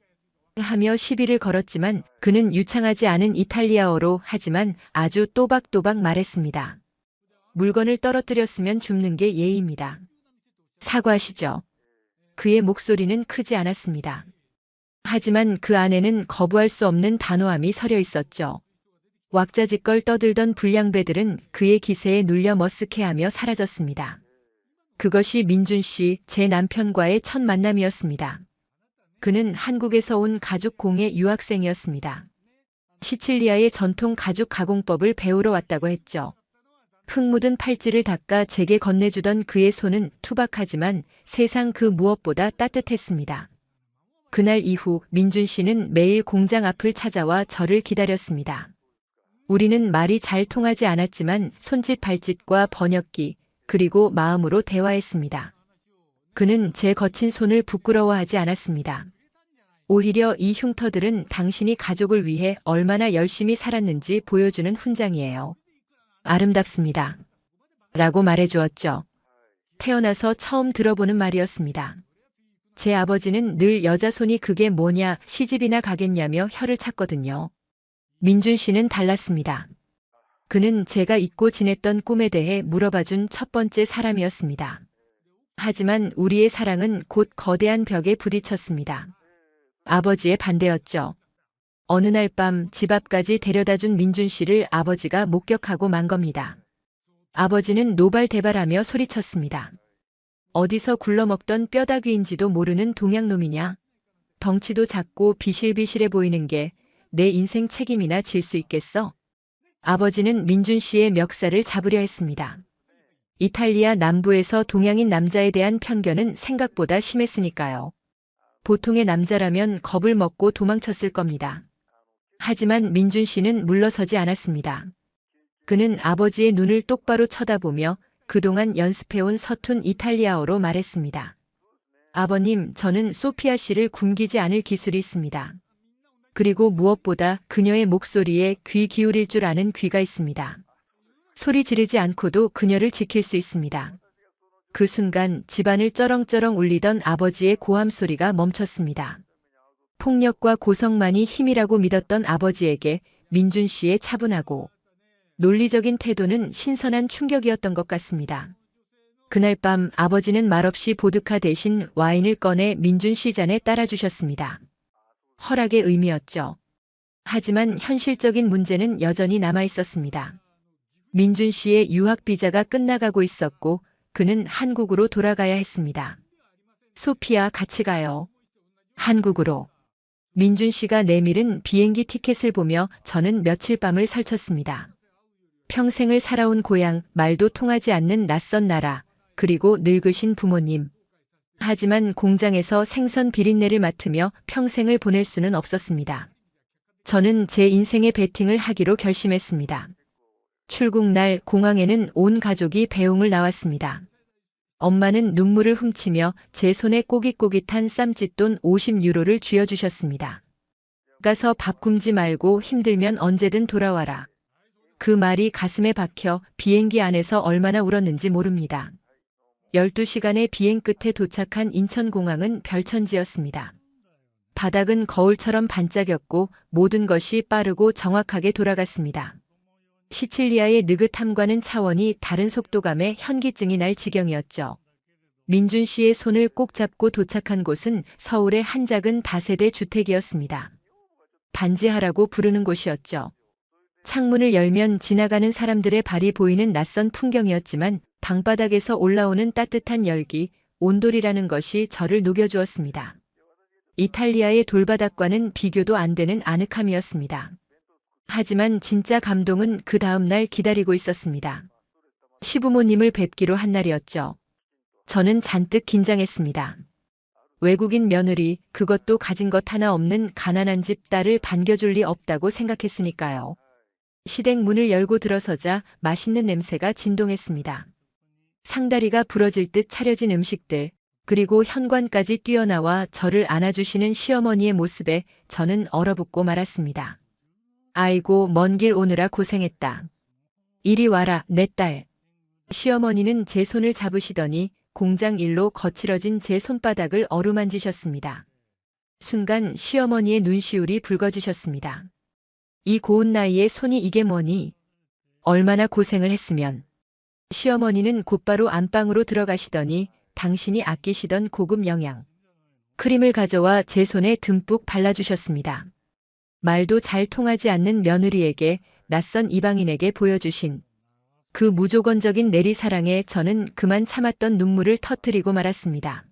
하며 시비를 걸었지만 그는 유창하지 않은 이탈리아어로 하지만 아주 또박또박 말했습니다. 물건을 떨어뜨렸으면 줍는 게 예의입니다. 사과하시죠. 그의 목소리는 크지 않았습니다. 하지만 그 안에는 거부할 수 없는 단호함이 서려 있었죠. 왁자지껄 떠들던 불량배들은 그의 기세에 눌려 머쓱해하며 사라졌습니다. 그것이 민준 씨, 제 남편과의 첫 만남이었습니다. 그는 한국에서 온 가죽 공예 유학생이었습니다. 시칠리아의 전통 가죽 가공법을 배우러 왔다고 했죠. 흙 묻은 팔찌를 닦아 제게 건네주던 그의 손은 투박하지만 세상 그 무엇보다 따뜻했습니다. 그날 이후 민준 씨는 매일 공장 앞을 찾아와 저를 기다렸습니다. 우리는 말이 잘 통하지 않았지만 손짓 발짓과 번역기 그리고 마음으로 대화했습니다. 그는 제 거친 손을 부끄러워하지 않았습니다. 오히려 이 흉터들은 당신이 가족을 위해 얼마나 열심히 살았는지 보여주는 훈장이에요. 아름답습니다. 라고 말해주었죠. 태어나서 처음 들어보는 말이었습니다. 제 아버지는 늘 여자 손이 그게 뭐냐, 시집이나 가겠냐며 혀를 찼거든요. 민준 씨는 달랐습니다. 그는 제가 잊고 지냈던 꿈에 대해 물어봐준 첫 번째 사람이었습니다. 하지만 우리의 사랑은 곧 거대한 벽에 부딪혔습니다. 아버지의 반대였죠. 어느 날 밤 집 앞까지 데려다준 민준 씨를 아버지가 목격하고 만 겁니다. 아버지는 노발대발하며 소리쳤습니다. 어디서 굴러먹던 뼈다귀인지도 모르는 동양놈이냐? 덩치도 작고 비실비실해 보이는 게 내 인생 책임이나 질 수 있겠어? 아버지는 민준 씨의 멱살을 잡으려 했습니다. 이탈리아 남부에서 동양인 남자에 대한 편견은 생각보다 심했으니까요. 보통의 남자라면 겁을 먹고 도망쳤을 겁니다. 하지만 민준 씨는 물러서지 않았습니다. 그는 아버지의 눈을 똑바로 쳐다보며 그동안 연습해온 서툰 이탈리아어로 말했습니다. 아버님, 저는 소피아 씨를 굶기지 않을 기술이 있습니다. 그리고 무엇보다 그녀의 목소리에 귀 기울일 줄 아는 귀가 있습니다. 소리 지르지 않고도 그녀를 지킬 수 있습니다. 그 순간 집안을 쩌렁쩌렁 울리던 아버지의 고함 소리가 멈췄습니다. 폭력과 고성만이 힘이라고 믿었던 아버지에게 민준 씨의 차분하고 논리적인 태도는 신선한 충격이었던 것 같습니다. 그날 밤 아버지는 말없이 보드카 대신 와인을 꺼내 민준 씨 잔에 따라주셨습니다. 허락의 의미였죠. 하지만 현실적인 문제는 여전히 남아 있었습니다. 민준 씨의 유학 비자가 끝나가고 있었고 그는 한국으로 돌아가야 했습니다. 소피아, 같이 가요. 한국으로. 민준 씨가 내밀은 비행기 티켓을 보며 저는 며칠 밤을 설쳤습니다. 평생을 살아온 고향, 말도 통하지 않는 낯선 나라, 그리고 늙으신 부모님. 하지만 공장에서 생선 비린내를 맡으며 평생을 보낼 수는 없었습니다. 저는 제 인생의 베팅을 하기로 결심했습니다. 출국 날 공항에는 온 가족이 배웅을 나왔습니다. 엄마는 눈물을 훔치며 제 손에 꼬깃꼬깃한 쌈짓돈 50유로를 쥐어주셨습니다. 가서 밥 굶지 말고 힘들면 언제든 돌아와라. 그 말이 가슴에 박혀 비행기 안에서 얼마나 울었는지 모릅니다. 12시간의 비행 끝에 도착한 인천공항은 별천지였습니다. 바닥은 거울처럼 반짝였고 모든 것이 빠르고 정확하게 돌아갔습니다. 시칠리아의 느긋함과는 차원이 다른 속도감에 현기증이 날 지경이었죠. 민준 씨의 손을 꼭 잡고 도착한 곳은 서울의 한 작은 다세대 주택이었습니다. 반지하라고 부르는 곳이었죠. 창문을 열면 지나가는 사람들의 발이 보이는 낯선 풍경이었지만 방바닥에서 올라오는 따뜻한 열기, 온돌이라는 것이 저를 녹여주었습니다. 이탈리아의 돌바닥과는 비교도 안 되는 아늑함이었습니다. 하지만 진짜 감동은 그 다음 날 기다리고 있었습니다. 시부모님을 뵙기로 한 날이었죠. 저는 잔뜩 긴장했습니다. 외국인 며느리, 그것도 가진 것 하나 없는 가난한 집 딸을 반겨줄 리 없다고 생각했으니까요. 시댁 문을 열고 들어서자 맛있는 냄새가 진동했습니다. 상다리가 부러질 듯 차려진 음식들, 그리고 현관까지 뛰어나와 저를 안아주시는 시어머니의 모습에 저는 얼어붙고 말았습니다. 아이고, 먼 길 오느라 고생했다. 이리 와라, 내 딸. 시어머니는 제 손을 잡으시더니 공장 일로 거칠어진 제 손바닥을 어루만지셨습니다. 순간 시어머니의 눈시울이 붉어지셨습니다. 이 고운 나이에 손이 이게 뭐니? 얼마나 고생을 했으면. 시어머니는 곧바로 안방으로 들어가시더니 당신이 아끼시던 고급 영양 크림을 가져와 제 손에 듬뿍 발라주셨습니다. 말도 잘 통하지 않는 며느리에게 낯선 이방인에게 보여주신 그 무조건적인 내리사랑에 저는 그만 참았던 눈물을 터뜨리고 말았습니다.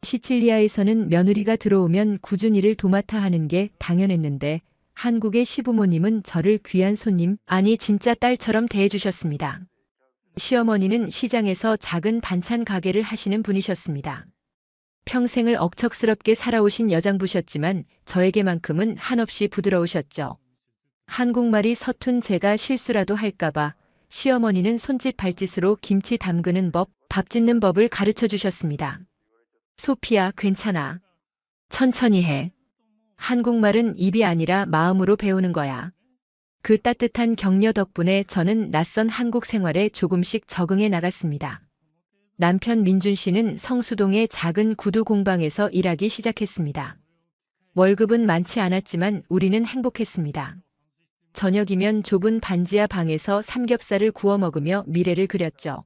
시칠리아에서는 며느리가 들어오면 꾸준히를 도맡아 하는 게 당연했는데 한국의 시부모님은 저를 귀한 손님, 아니 진짜 딸처럼 대해주셨습니다. 시어머니는 시장에서 작은 반찬 가게를 하시는 분이셨습니다. 평생을 억척스럽게 살아오신 여장부셨지만 저에게만큼은 한없이 부드러우셨죠. 한국말이 서툰 제가 실수라도 할까봐 시어머니는 손짓 발짓으로 김치 담그는 법, 밥 짓는 법을 가르쳐 주셨습니다. 소피야, 괜찮아. 천천히 해. 한국말은 입이 아니라 마음으로 배우는 거야. 그 따뜻한 격려 덕분에 저는 낯선 한국 생활에 조금씩 적응해 나갔습니다. 남편 민준 씨는 성수동의 작은 구두 공방에서 일하기 시작했습니다. 월급은 많지 않았지만 우리는 행복했습니다. 저녁이면 좁은 반지하 방에서 삼겹살을 구워 먹으며 미래를 그렸죠.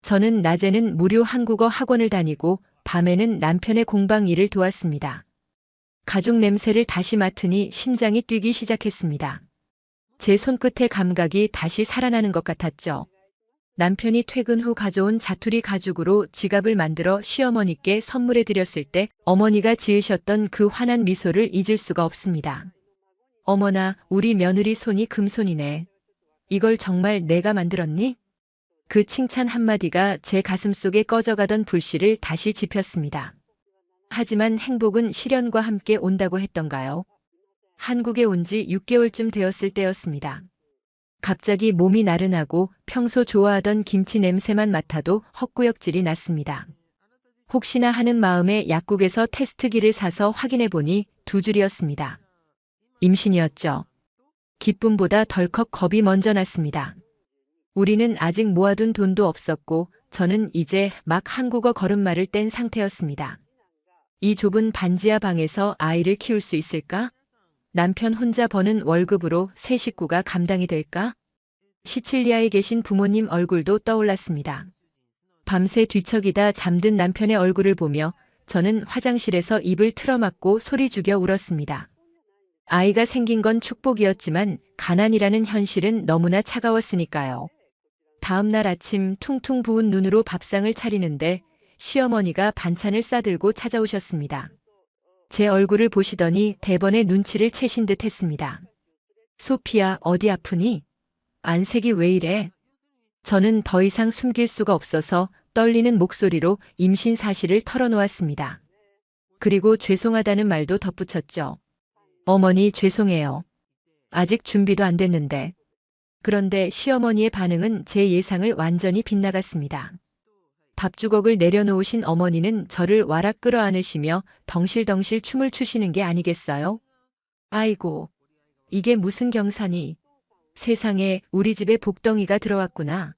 저는 낮에는 무료 한국어 학원을 다니고 밤에는 남편의 공방 일을 도왔습니다. 가죽 냄새를 다시 맡으니 심장이 뛰기 시작했습니다. 제 손끝의 감각이 다시 살아나는 것 같았죠. 남편이 퇴근 후 가져온 자투리 가죽으로 지갑을 만들어 시어머니께 선물해 드렸을 때 어머니가 지으셨던 그 환한 미소를 잊을 수가 없습니다. 어머나, 우리 며느리 손이 금손이네. 이걸 정말 내가 만들었니? 그 칭찬 한마디가 제 가슴속에 꺼져가던 불씨를 다시 지폈습니다. 하지만 행복은 시련과 함께 온다고 했던가요? 한국에 온 지 6개월쯤 되었을 때였습니다. 갑자기 몸이 나른하고 평소 좋아하던 김치 냄새만 맡아도 헛구역질이 났습니다. 혹시나 하는 마음에 약국에서 테스트기를 사서 확인해 보니 2줄이었습니다. 임신이었죠. 기쁨보다 덜컥 겁이 먼저 났습니다. 우리는 아직 모아둔 돈도 없었고 저는 이제 막 한국어 걸음마를 뗀 상태였습니다. 이 좁은 반지하 방에서 아이를 키울 수 있을까? 남편 혼자 버는 월급으로 세 식구가 감당이 될까? 시칠리아에 계신 부모님 얼굴도 떠올랐습니다. 밤새 뒤척이다 잠든 남편의 얼굴을 보며 저는 화장실에서 입을 틀어막고 소리 죽여 울었습니다. 아이가 생긴 건 축복이었지만 가난이라는 현실은 너무나 차가웠으니까요. 다음 날 아침 퉁퉁 부은 눈으로 밥상을 차리는데 시어머니가 반찬을 싸들고 찾아오셨습니다. 제 얼굴을 보시더니 대번에 눈치를 채신 듯 했습니다. 소피야, 어디 아프니? 안색이 왜 이래? 저는 더 이상 숨길 수가 없어서 떨리는 목소리로 임신 사실을 털어놓았습니다. 그리고 죄송하다는 말도 덧붙였죠. 어머니, 죄송해요. 아직 준비도 안 됐는데. 그런데 시어머니의 반응은 제 예상을 완전히 빗나갔습니다. 밥주걱을 내려놓으신 어머니는 저를 와락 끌어안으시며 덩실덩실 춤을 추시는 게 아니겠어요? 아이고, 이게 무슨 경사니? 세상에, 우리 집에 복덩이가 들어왔구나.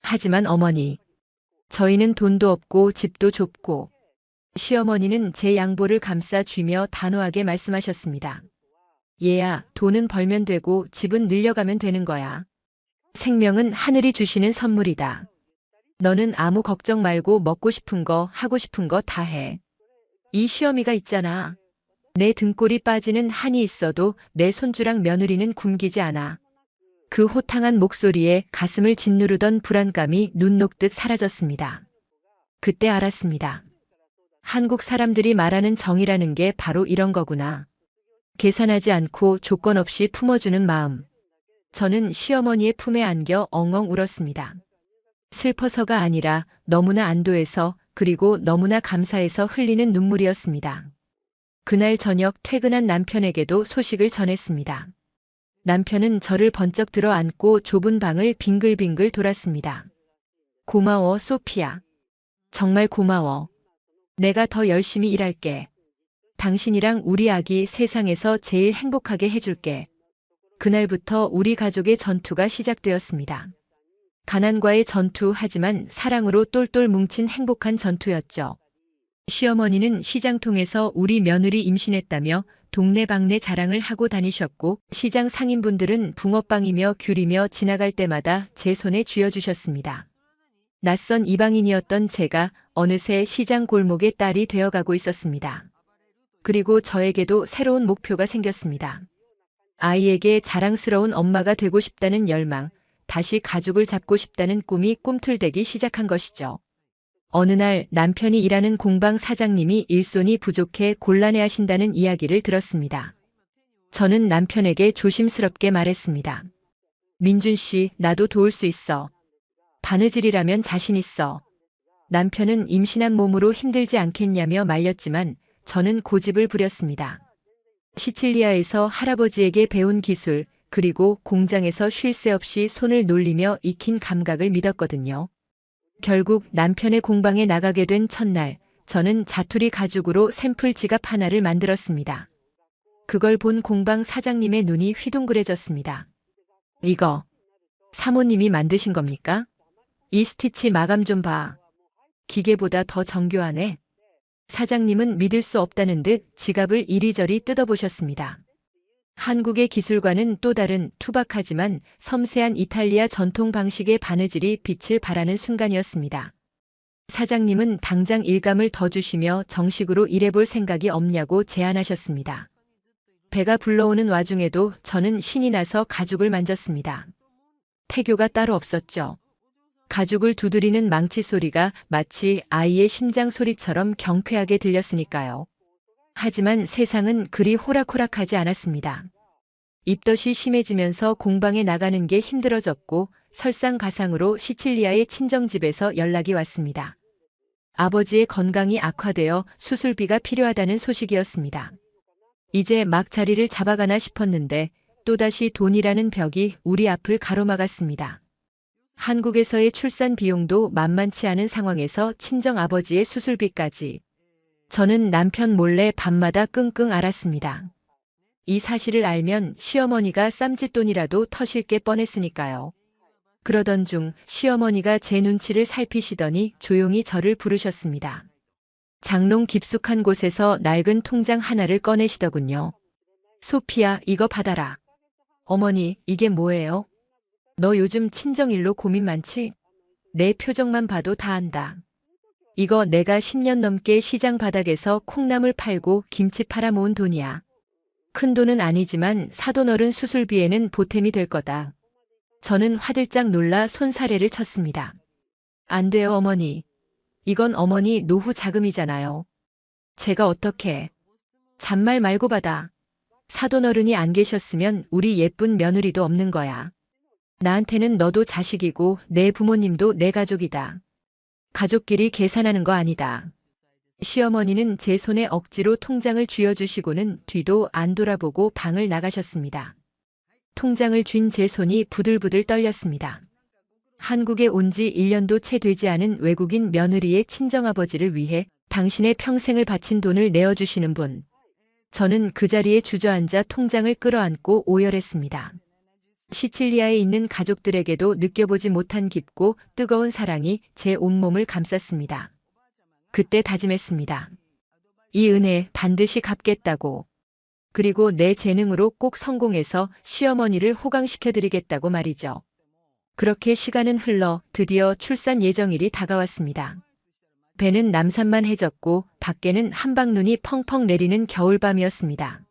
하지만 어머니, 저희는 돈도 없고 집도 좁고. 시어머니는 제 양보를 감싸 쥐며 단호하게 말씀하셨습니다. 얘야, 돈은 벌면 되고 집은 늘려가면 되는 거야. 생명은 하늘이 주시는 선물이다. 너는 아무 걱정 말고 먹고 싶은 거, 하고 싶은 거 다 해. 이 시어미가 있잖아. 내 등골이 빠지는 한이 있어도 내 손주랑 며느리는 굶기지 않아. 그 호탕한 목소리에 가슴을 짓누르던 불안감이 눈 녹듯 사라졌습니다. 그때 알았습니다. 한국 사람들이 말하는 정이라는 게 바로 이런 거구나. 계산하지 않고 조건 없이 품어주는 마음. 저는 시어머니의 품에 안겨 엉엉 울었습니다. 슬퍼서가 아니라 너무나 안도해서 그리고 너무나 감사해서 흘리는 눈물이었습니다. 그날 저녁 퇴근한 남편에게도 소식을 전했습니다. 남편은 저를 번쩍 들어 안고 좁은 방을 빙글빙글 돌았습니다. 고마워, 소피야. 정말 고마워. 내가 더 열심히 일할게. 당신이랑 우리 아기 세상에서 제일 행복하게 해줄게. 그날부터 우리 가족의 전투가 시작되었습니다. 가난과의 전투, 하지만 사랑으로 똘똘 뭉친 행복한 전투였죠. 시어머니는 시장통에서 우리 며느리 임신했다며 동네방네 자랑을 하고 다니셨고 시장 상인분들은 붕어빵이며 귤이며 지나갈 때마다 제 손에 쥐어주셨습니다. 낯선 이방인이었던 제가 어느새 시장 골목의 딸이 되어가고 있었습니다. 그리고 저에게도 새로운 목표가 생겼습니다. 아이에게 자랑스러운 엄마가 되고 싶다는 열망, 다시 가죽을 잡고 싶다는 꿈이 꿈틀대기 시작한 것이죠. 어느 날 남편이 일하는 공방 사장님이 일손이 부족해 곤란해하신다는 이야기를 들었습니다. 저는 남편에게 조심스럽게 말했습니다. 민준 씨, 나도 도울 수 있어. 바느질이라면 자신 있어. 남편은 임신한 몸으로 힘들지 않겠냐며 말렸지만 저는 고집을 부렸습니다. 시칠리아에서 할아버지에게 배운 기술, 그리고 공장에서 쉴 새 없이 손을 놀리며 익힌 감각을 믿었거든요. 결국 남편의 공방에 나가게 된 첫날, 저는 자투리 가죽으로 샘플 지갑 하나를 만들었습니다. 그걸 본 공방 사장님의 눈이 휘둥그레졌습니다. 이거 사모님이 만드신 겁니까? 이 스티치 마감 좀 봐. 기계보다 더 정교하네. 사장님은 믿을 수 없다는 듯 지갑을 이리저리 뜯어보셨습니다. 한국의 기술과는 또 다른 투박하지만 섬세한 이탈리아 전통 방식의 바느질이 빛을 발하는 순간이었습니다. 사장님은 당장 일감을 더 주시며 정식으로 일해볼 생각이 없냐고 제안하셨습니다. 배가 불러오는 와중에도 저는 신이 나서 가죽을 만졌습니다. 태교가 따로 없었죠. 가죽을 두드리는 망치 소리가 마치 아이의 심장 소리처럼 경쾌하게 들렸으니까요. 하지만 세상은 그리 호락호락하지 않았습니다. 입덧이 심해지면서 공방에 나가는 게 힘들어졌고 설상가상으로 시칠리아의 친정집에서 연락이 왔습니다. 아버지의 건강이 악화되어 수술비가 필요하다는 소식이었습니다. 이제 막 자리를 잡아가나 싶었는데 또다시 돈이라는 벽이 우리 앞을 가로막았습니다. 한국에서의 출산 비용도 만만치 않은 상황에서 친정아버지의 수술비까지. 저는 남편 몰래 밤마다 끙끙 앓았습니다. 이 사실을 알면 시어머니가 쌈짓돈이라도 터실 게 뻔했으니까요. 그러던 중 시어머니가 제 눈치를 살피시더니 조용히 저를 부르셨습니다. 장롱 깊숙한 곳에서 낡은 통장 하나를 꺼내시더군요. 소피야, 이거 받아라. 어머니, 이게 뭐예요? 너 요즘 친정일로 고민 많지? 내 표정만 봐도 다 안다. 이거 내가 10년 넘게 시장 바닥에서 콩나물 팔고 김치 팔아 모은 돈이야. 큰 돈은 아니지만 사돈 어른 수술비에는 보탬이 될 거다. 저는 화들짝 놀라 손사래를 쳤습니다. 안 돼요, 어머니. 이건 어머니 노후 자금이잖아요. 제가 어떻게. 잔말 말고 받아. 사돈 어른이 안 계셨으면 우리 예쁜 며느리도 없는 거야. 나한테는 너도 자식이고 내 부모님도 내 가족이다. 가족끼리 계산하는 거 아니다. 시어머니는 제 손에 억지로 통장을 쥐어주시고는 뒤도 안 돌아보고 방을 나가셨습니다. 통장을 쥔 제 손이 부들부들 떨렸습니다. 한국에 온 지 1년도 채 되지 않은 외국인 며느리의 친정아버지를 위해 당신의 평생을 바친 돈을 내어주시는 분. 저는 그 자리에 주저앉아 통장을 끌어안고 오열했습니다. 시칠리아에 있는 가족들에게도 느껴보지 못한 깊고 뜨거운 사랑이 제 온몸을 감쌌습니다. 그때 다짐했습니다. 이 은혜 반드시 갚겠다고. 그리고 내 재능으로 꼭 성공해서 시어머니를 호강시켜드리겠다고 말이죠. 그렇게 시간은 흘러 드디어 출산 예정일이 다가왔습니다. 배는 남산만해졌고 밖에는 한방눈이 펑펑 내리는 겨울밤이었습니다.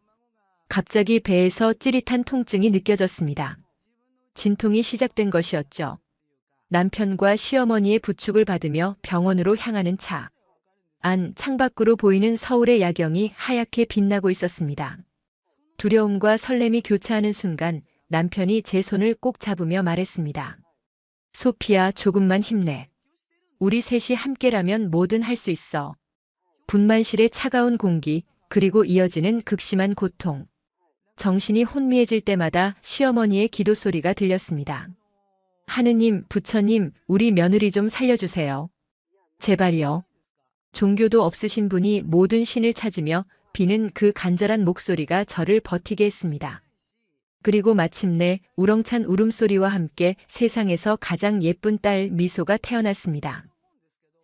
갑자기 배에서 찌릿한 통증이 느껴졌습니다. 진통이 시작된 것이었죠. 남편과 시어머니의 부축을 받으며 병원으로 향하는 차. 안 창밖으로 보이는 서울의 야경이 하얗게 빛나고 있었습니다. 두려움과 설렘이 교차하는 순간 남편이 제 손을 꼭 잡으며 말했습니다. 소피야, 조금만 힘내. 우리 셋이 함께라면 뭐든 할 수 있어. 분만실의 차가운 공기, 그리고 이어지는 극심한 고통. 정신이 혼미해질 때마다 시어머니의 기도 소리가 들렸습니다. 하느님, 부처님, 우리 며느리 좀 살려주세요. 제발요. 종교도 없으신 분이 모든 신을 찾으며 비는 그 간절한 목소리가 저를 버티게 했습니다. 그리고 마침내 우렁찬 울음소리와 함께 세상에서 가장 예쁜 딸 미소가 태어났습니다.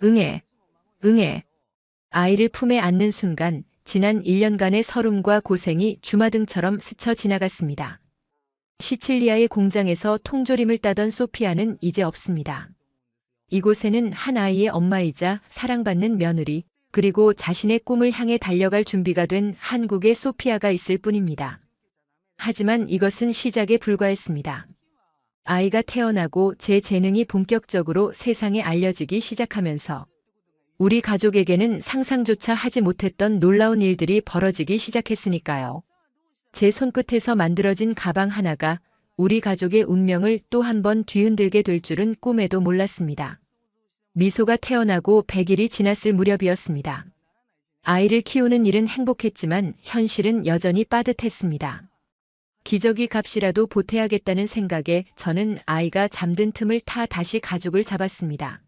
응애, 응애. 아이를 품에 안는 순간 지난 1년간의 서름과 고생이 주마등처럼 스쳐 지나갔습니다. 시칠리아의 공장에서 통조림을 따던 소피아는 이제 없습니다. 이곳에는 한 아이의 엄마이자 사랑받는 며느리, 그리고 자신의 꿈을 향해 달려갈 준비가 된 한국의 소피아가 있을 뿐입니다. 하지만 이것은 시작에 불과했습니다. 아이가 태어나고 제 재능이 본격적으로 세상에 알려지기 시작하면서 우리 가족에게는 상상조차 하지 못했던 놀라운 일들이 벌어지기 시작했으니까요. 제 손끝에서 만들어진 가방 하나가 우리 가족의 운명을 또 한 번 뒤흔들게 될 줄은 꿈에도 몰랐습니다. 미소가 태어나고 100일이 지났을 무렵이었습니다. 아이를 키우는 일은 행복했지만 현실은 여전히 빠듯했습니다. 기저귀 값이라도 보태야겠다는 생각에 저는 아이가 잠든 틈을 타 다시 가죽을 잡았습니다.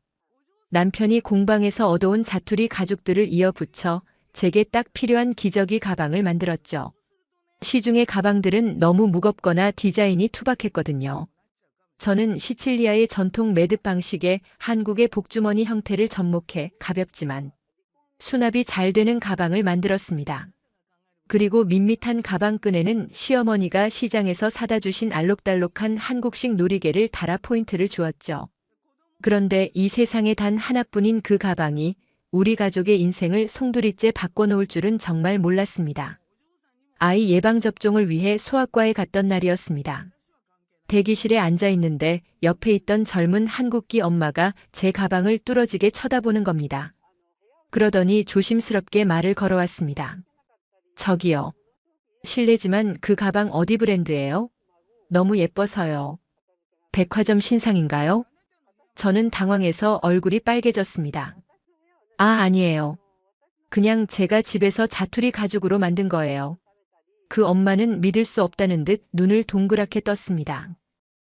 남편이 공방에서 얻어온 자투리 가죽들을 이어 붙여 제게 딱 필요한 기저귀 가방을 만들었죠. 시중의 가방들은 너무 무겁거나 디자인이 투박했거든요. 저는 시칠리아의 전통 매듭 방식의 한국의 복주머니 형태를 접목해 가볍지만 수납이 잘 되는 가방을 만들었습니다. 그리고 밋밋한 가방끈에는 시어머니가 시장에서 사다 주신 알록달록한 한국식 놀이개를 달아 포인트를 주었죠. 그런데 이 세상에 단 하나뿐인 그 가방이 우리 가족의 인생을 송두리째 바꿔놓을 줄은 정말 몰랐습니다. 아이 예방접종을 위해 소아과에 갔던 날이었습니다. 대기실에 앉아 있는데 옆에 있던 젊은 한국기 엄마가 제 가방을 뚫어지게 쳐다보는 겁니다. 그러더니 조심스럽게 말을 걸어왔습니다. 저기요. 실례지만 그 가방 어디 브랜드예요? 너무 예뻐서요. 백화점 신상인가요? 저는 당황해서 얼굴이 빨개졌습니다. 아, 아니에요. 그냥 제가 집에서 자투리 가죽으로 만든 거예요. 그 엄마는 믿을 수 없다는 듯 눈을 동그랗게 떴습니다.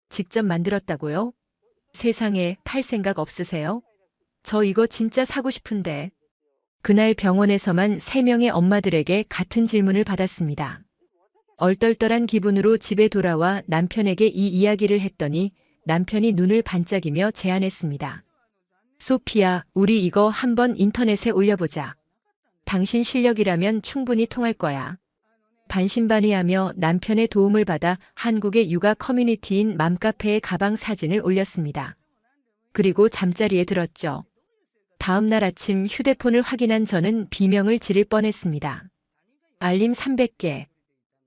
직접 만들었다고요? 세상에, 팔 생각 없으세요? 저 이거 진짜 사고 싶은데. 그날 병원에서만 3명의 엄마들에게 같은 질문을 받았습니다. 얼떨떨한 기분으로 집에 돌아와 남편에게 이 이야기를 했더니 남편이 눈을 반짝이며 제안했습니다. 소피야, 우리 이거 한번 인터넷에 올려보자. 당신 실력이라면 충분히 통할 거야. 반신반의하며 남편의 도움을 받아 한국의 육아 커뮤니티인 맘카페에 가방 사진을 올렸습니다. 그리고 잠자리에 들었죠. 다음 날 아침 휴대폰을 확인한 저는 비명을 지를 뻔했습니다. 알림 300개.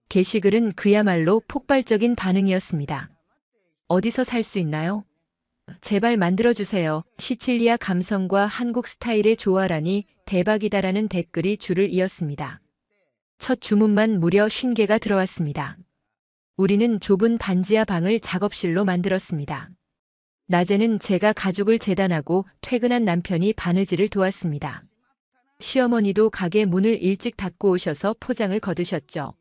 게시글은 그야말로 폭발적인 반응이었습니다. 어디서 살 수 있나요? 제발 만들어주세요. 시칠리아 감성과 한국 스타일의 조화라니 대박이다라는 댓글이 줄을 이었습니다. 첫 주문만 무려 50개가 들어왔습니다. 우리는 좁은 반지하 방을 작업실로 만들었습니다. 낮에는 제가 가죽을 재단하고 퇴근한 남편이 바느질을 도왔습니다. 시어머니도 가게 문을 일찍 닫고 오셔서 포장을 거두셨죠.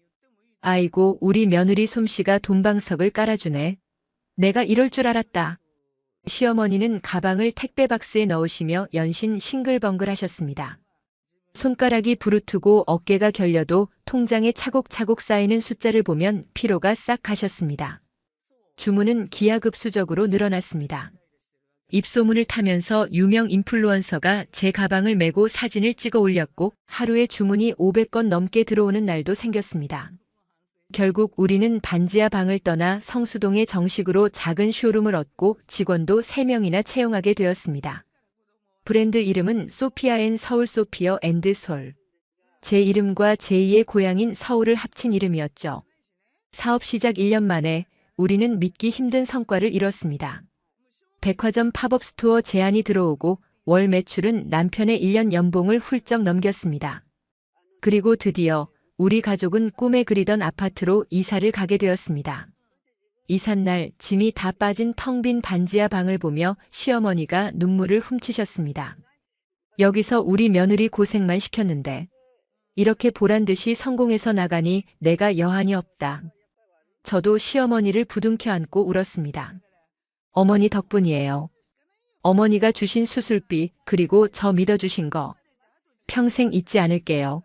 아이고, 우리 며느리 솜씨가 돈방석을 깔아주네. 내가 이럴 줄 알았다. 시어머니는 가방을 택배 박스에 넣으시며 연신 싱글벙글 하셨습니다. 손가락이 부르트고 어깨가 결려도 통장에 차곡차곡 쌓이는 숫자를 보면 피로가 싹 가셨습니다. 주문은 기하급수적으로 늘어났습니다. 입소문을 타면서 유명 인플루언서가 제 가방을 메고 사진을 찍어 올렸고 하루에 주문이 500건 넘게 들어오는 날도 생겼습니다. 결국 우리는 반지하 방을 떠나 성수동에 정식으로 작은 쇼룸을 얻고 직원도 3명이나 채용하게 되었습니다. 브랜드 이름은 소피아 앤 서울 소피어 앤드 솔. 제 이름과 제2의 고향인 서울을 합친 이름이었죠. 사업 시작 1년 만에 우리는 믿기 힘든 성과를 이뤘습니다. 백화점 팝업 스토어 제안이 들어오고 월 매출은 남편의 1년 연봉을 훌쩍 넘겼습니다. 그리고 드디어 우리 가족은 꿈에 그리던 아파트로 이사를 가게 되었습니다. 이삿날 짐이 다 빠진 텅 빈 반지하 방을 보며 시어머니가 눈물을 훔치셨습니다. 여기서 우리 며느리 고생만 시켰는데 이렇게 보란듯이 성공해서 나가니 내가 여한이 없다. 저도 시어머니를 부둥켜 안고 울었습니다. 어머니 덕분이에요. 어머니가 주신 수술비 그리고 저 믿어주신 거 평생 잊지 않을게요.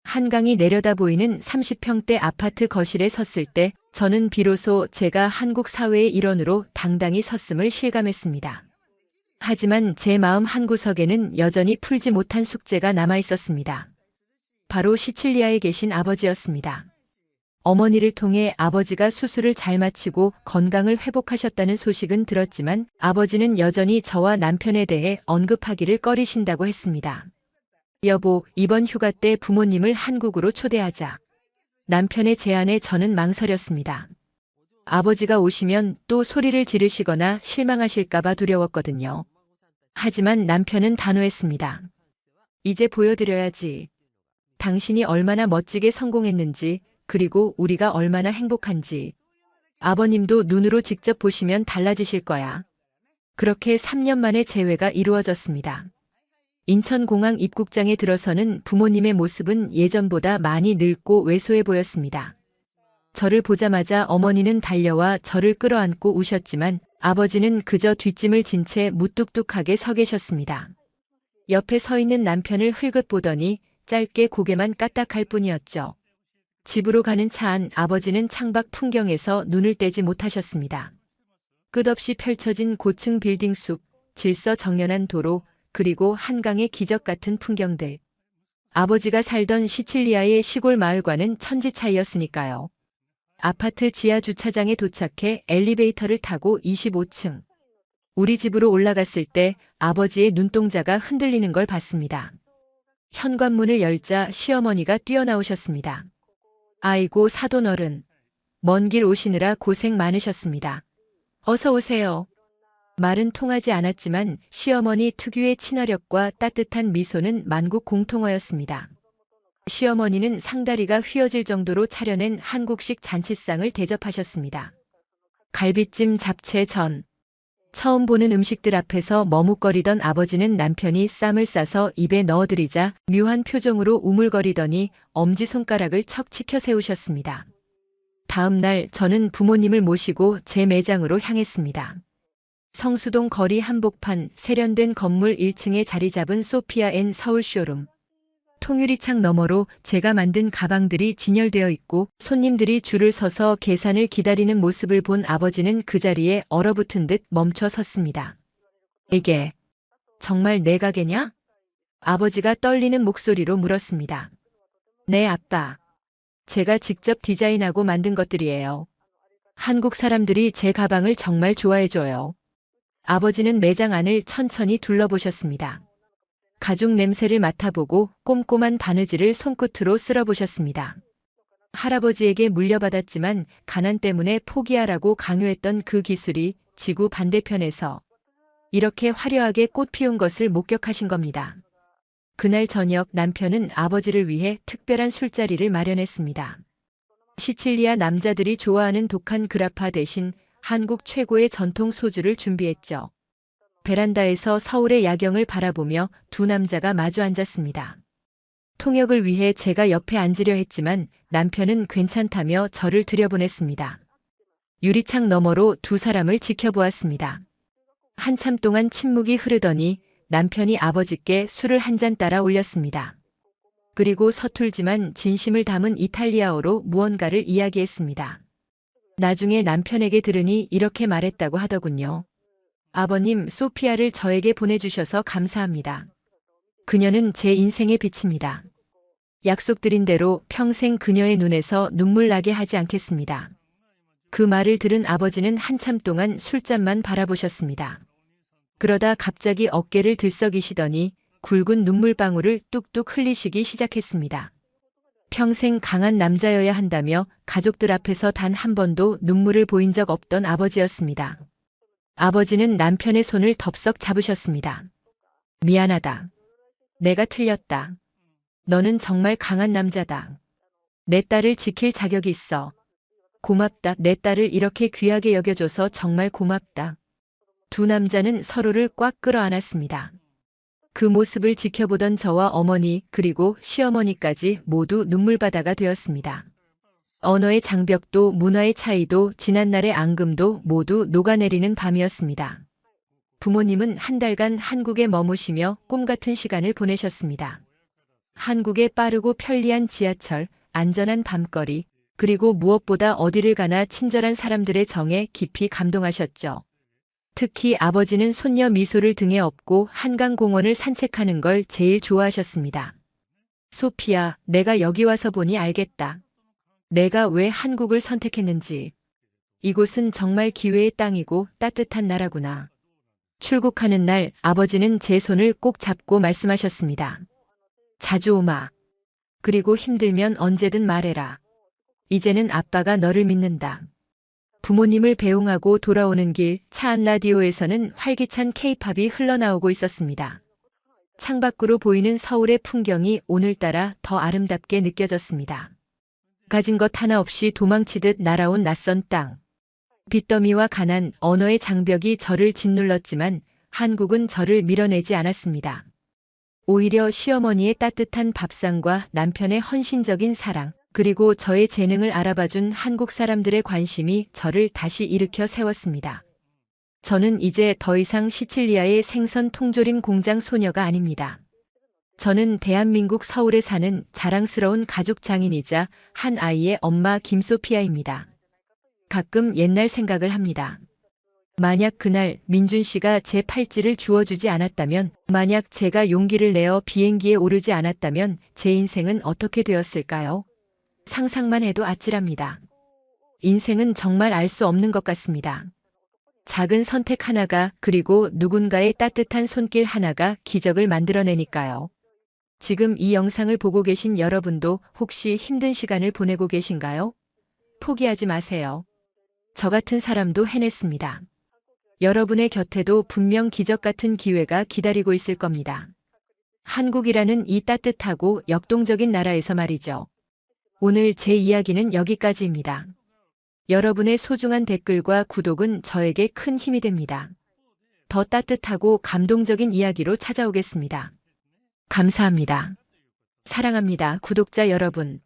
한강이 내려다 보이는 30평대 아파트 거실에 섰을 때 저는 비로소 제가 한국 사회의 일원으로 당당히 섰음을 실감했습니다. 하지만 제 마음 한구석에는 여전히 풀지 못한 숙제가 남아 있었습니다. 바로 시칠리아에 계신 아버지였습니다. 어머니를 통해 아버지가 수술을 잘 마치고 건강을 회복하셨다는 소식은 들었지만 아버지는 여전히 저와 남편에 대해 언급하기를 꺼리신다고 했습니다. 여보, 이번 휴가 때 부모님을 한국으로 초대하자. 남편의 제안에 저는 망설였습니다. 아버지가 오시면 또 소리를 지르시거나 실망하실까봐 두려웠거든요. 하지만 남편은 단호했습니다. 이제 보여드려야지. 당신이 얼마나 멋지게 성공했는지, 그리고 우리가 얼마나 행복한지. 아버님도 눈으로 직접 보시면 달라지실 거야. 그렇게 3년 만에 재회가 이루어졌습니다. 인천공항 입국장에 들어서는 부모님의 모습은 예전보다 많이 늙고 왜소해 보였습니다. 저를 보자마자 어머니는 달려와 저를 끌어안고 우셨지만 아버지는 그저 뒷짐을 진 채 무뚝뚝하게 서 계셨습니다. 옆에 서 있는 남편을 흘끗 보더니 짧게 고개만 까딱할 뿐이었죠. 집으로 가는 차 안 아버지는 창밖 풍경에서 눈을 떼지 못하셨습니다. 끝없이 펼쳐진 고층 빌딩 숲, 질서정연한 도로, 그리고 한강의 기적 같은 풍경들. 아버지가 살던 시칠리아의 시골 마을과는 천지 차이였으니까요. 아파트 지하 주차장에 도착해 엘리베이터를 타고 25층. 우리 집으로 올라갔을 때 아버지의 눈동자가 흔들리는 걸 봤습니다. 현관문을 열자 시어머니가 뛰어나오셨습니다. 아이고 사돈어른. 먼 길 오시느라 고생 많으셨습니다. 어서 오세요. 말은 통하지 않았지만 시어머니 특유의 친화력과 따뜻한 미소는 만국 공통어였습니다. 시어머니는 상다리가 휘어질 정도로 차려낸 한국식 잔치상을 대접하셨습니다. 갈비찜, 잡채, 전. 처음 보는 음식들 앞에서 머뭇거리던 아버지는 남편이 쌈을 싸서 입에 넣어드리자 묘한 표정으로 우물거리더니 엄지손가락을 척 치켜 세우셨습니다. 다음 날 저는 부모님을 모시고 제 매장으로 향했습니다. 성수동 거리 한복판 세련된 건물 1층에 자리 잡은 소피아 앤 서울 쇼룸. 통유리창 너머로 제가 만든 가방들이 진열되어 있고 손님들이 줄을 서서 계산을 기다리는 모습을 본 아버지는 그 자리에 얼어붙은 듯 멈춰 섰습니다. 이게 정말 내 가게냐? 아버지가 떨리는 목소리로 물었습니다. 네, 아빠. 제가 직접 디자인하고 만든 것들이에요. 한국 사람들이 제 가방을 정말 좋아해줘요. 아버지는 매장 안을 천천히 둘러보셨습니다. 가죽 냄새를 맡아보고 꼼꼼한 바느질을 손끝으로 쓸어보셨습니다. 할아버지에게 물려받았지만 가난 때문에 포기하라고 강요했던 그 기술이 지구 반대편에서 이렇게 화려하게 꽃 피운 것을 목격하신 겁니다. 그날 저녁 남편은 아버지를 위해 특별한 술자리를 마련했습니다. 시칠리아 남자들이 좋아하는 독한 그라파 대신 한국 최고의 전통 소주를 준비했죠. 베란다에서 서울의 야경을 바라보며 두 남자가 마주 앉았습니다. 통역을 위해 제가 옆에 앉으려 했지만 남편은 괜찮다며 저를 들여보냈습니다. 유리창 너머로 두 사람을 지켜보았습니다. 한참 동안 침묵이 흐르더니 남편이 아버지께 술을 한 잔 따라 올렸습니다. 그리고 서툴지만 진심을 담은 이탈리아어로 무언가를 이야기했습니다. 나중에 남편에게 들으니 이렇게 말했다고 하더군요. 아버님, 소피아를 저에게 보내주셔서 감사합니다. 그녀는 제 인생의 빛입니다. 약속드린 대로 평생 그녀의 눈에서 눈물 나게 하지 않겠습니다. 그 말을 들은 아버지는 한참 동안 술잔만 바라보셨습니다. 그러다 갑자기 어깨를 들썩이시더니 굵은 눈물방울을 뚝뚝 흘리시기 시작했습니다. 평생 강한 남자여야 한다며 가족들 앞에서 단 한 번도 눈물을 보인 적 없던 아버지였습니다. 아버지는 남편의 손을 덥석 잡으셨습니다. 미안하다. 내가 틀렸다. 너는 정말 강한 남자다. 내 딸을 지킬 자격이 있어. 고맙다. 내 딸을 이렇게 귀하게 여겨줘서 정말 고맙다. 두 남자는 서로를 꽉 끌어안았습니다. 그 모습을 지켜보던 저와 어머니 그리고 시어머니까지 모두 눈물바다가 되었습니다. 언어의 장벽도 문화의 차이도 지난날의 앙금도 모두 녹아내리는 밤이었습니다. 부모님은 한 달간 한국에 머무시며 꿈같은 시간을 보내셨습니다. 한국의 빠르고 편리한 지하철, 안전한 밤거리, 그리고 무엇보다 어디를 가나 친절한 사람들의 정에 깊이 감동하셨죠. 특히 아버지는 손녀 미소를 등에 업고 한강공원을 산책하는 걸 제일 좋아하셨습니다. 소피아, 내가 여기 와서 보니 알겠다. 내가 왜 한국을 선택했는지. 이곳은 정말 기회의 땅이고 따뜻한 나라구나. 출국하는 날 아버지는 제 손을 꼭 잡고 말씀하셨습니다. 자주 오마. 그리고 힘들면 언제든 말해라. 이제는 아빠가 너를 믿는다. 부모님을 배웅하고 돌아오는 길 차 안 라디오에서는 활기찬 케이팝이 흘러나오고 있었습니다. 창밖으로 보이는 서울의 풍경이 오늘따라 더 아름답게 느껴졌습니다. 가진 것 하나 없이 도망치듯 날아온 낯선 땅. 빚더미와 가난, 언어의 장벽이 저를 짓눌렀지만 한국은 저를 밀어내지 않았습니다. 오히려 시어머니의 따뜻한 밥상과 남편의 헌신적인 사랑, 그리고 저의 재능을 알아봐준 한국 사람들의 관심이 저를 다시 일으켜 세웠습니다. 저는 이제 더 이상 시칠리아의 생선 통조림 공장 소녀가 아닙니다. 저는 대한민국 서울에 사는 자랑스러운 가족 장인이자 한 아이의 엄마 김소피아입니다. 가끔 옛날 생각을 합니다. 만약 그날 민준 씨가 제 팔찌를 주워주지 않았다면, 만약 제가 용기를 내어 비행기에 오르지 않았다면 제 인생은 어떻게 되었을까요? 상상만 해도 아찔합니다. 인생은 정말 알 수 없는 것 같습니다. 작은 선택 하나가, 그리고 누군가의 따뜻한 손길 하나가 기적을 만들어내니까요. 지금 이 영상을 보고 계신 여러분도 혹시 힘든 시간을 보내고 계신가요? 포기하지 마세요. 저 같은 사람도 해냈습니다. 여러분의 곁에도 분명 기적 같은 기회가 기다리고 있을 겁니다. 한국이라는 이 따뜻하고 역동적인 나라에서 말이죠. 오늘 제 이야기는 여기까지입니다. 여러분의 소중한 댓글과 구독은 저에게 큰 힘이 됩니다. 더 따뜻하고 감동적인 이야기로 찾아오겠습니다. 감사합니다. 사랑합니다, 구독자 여러분.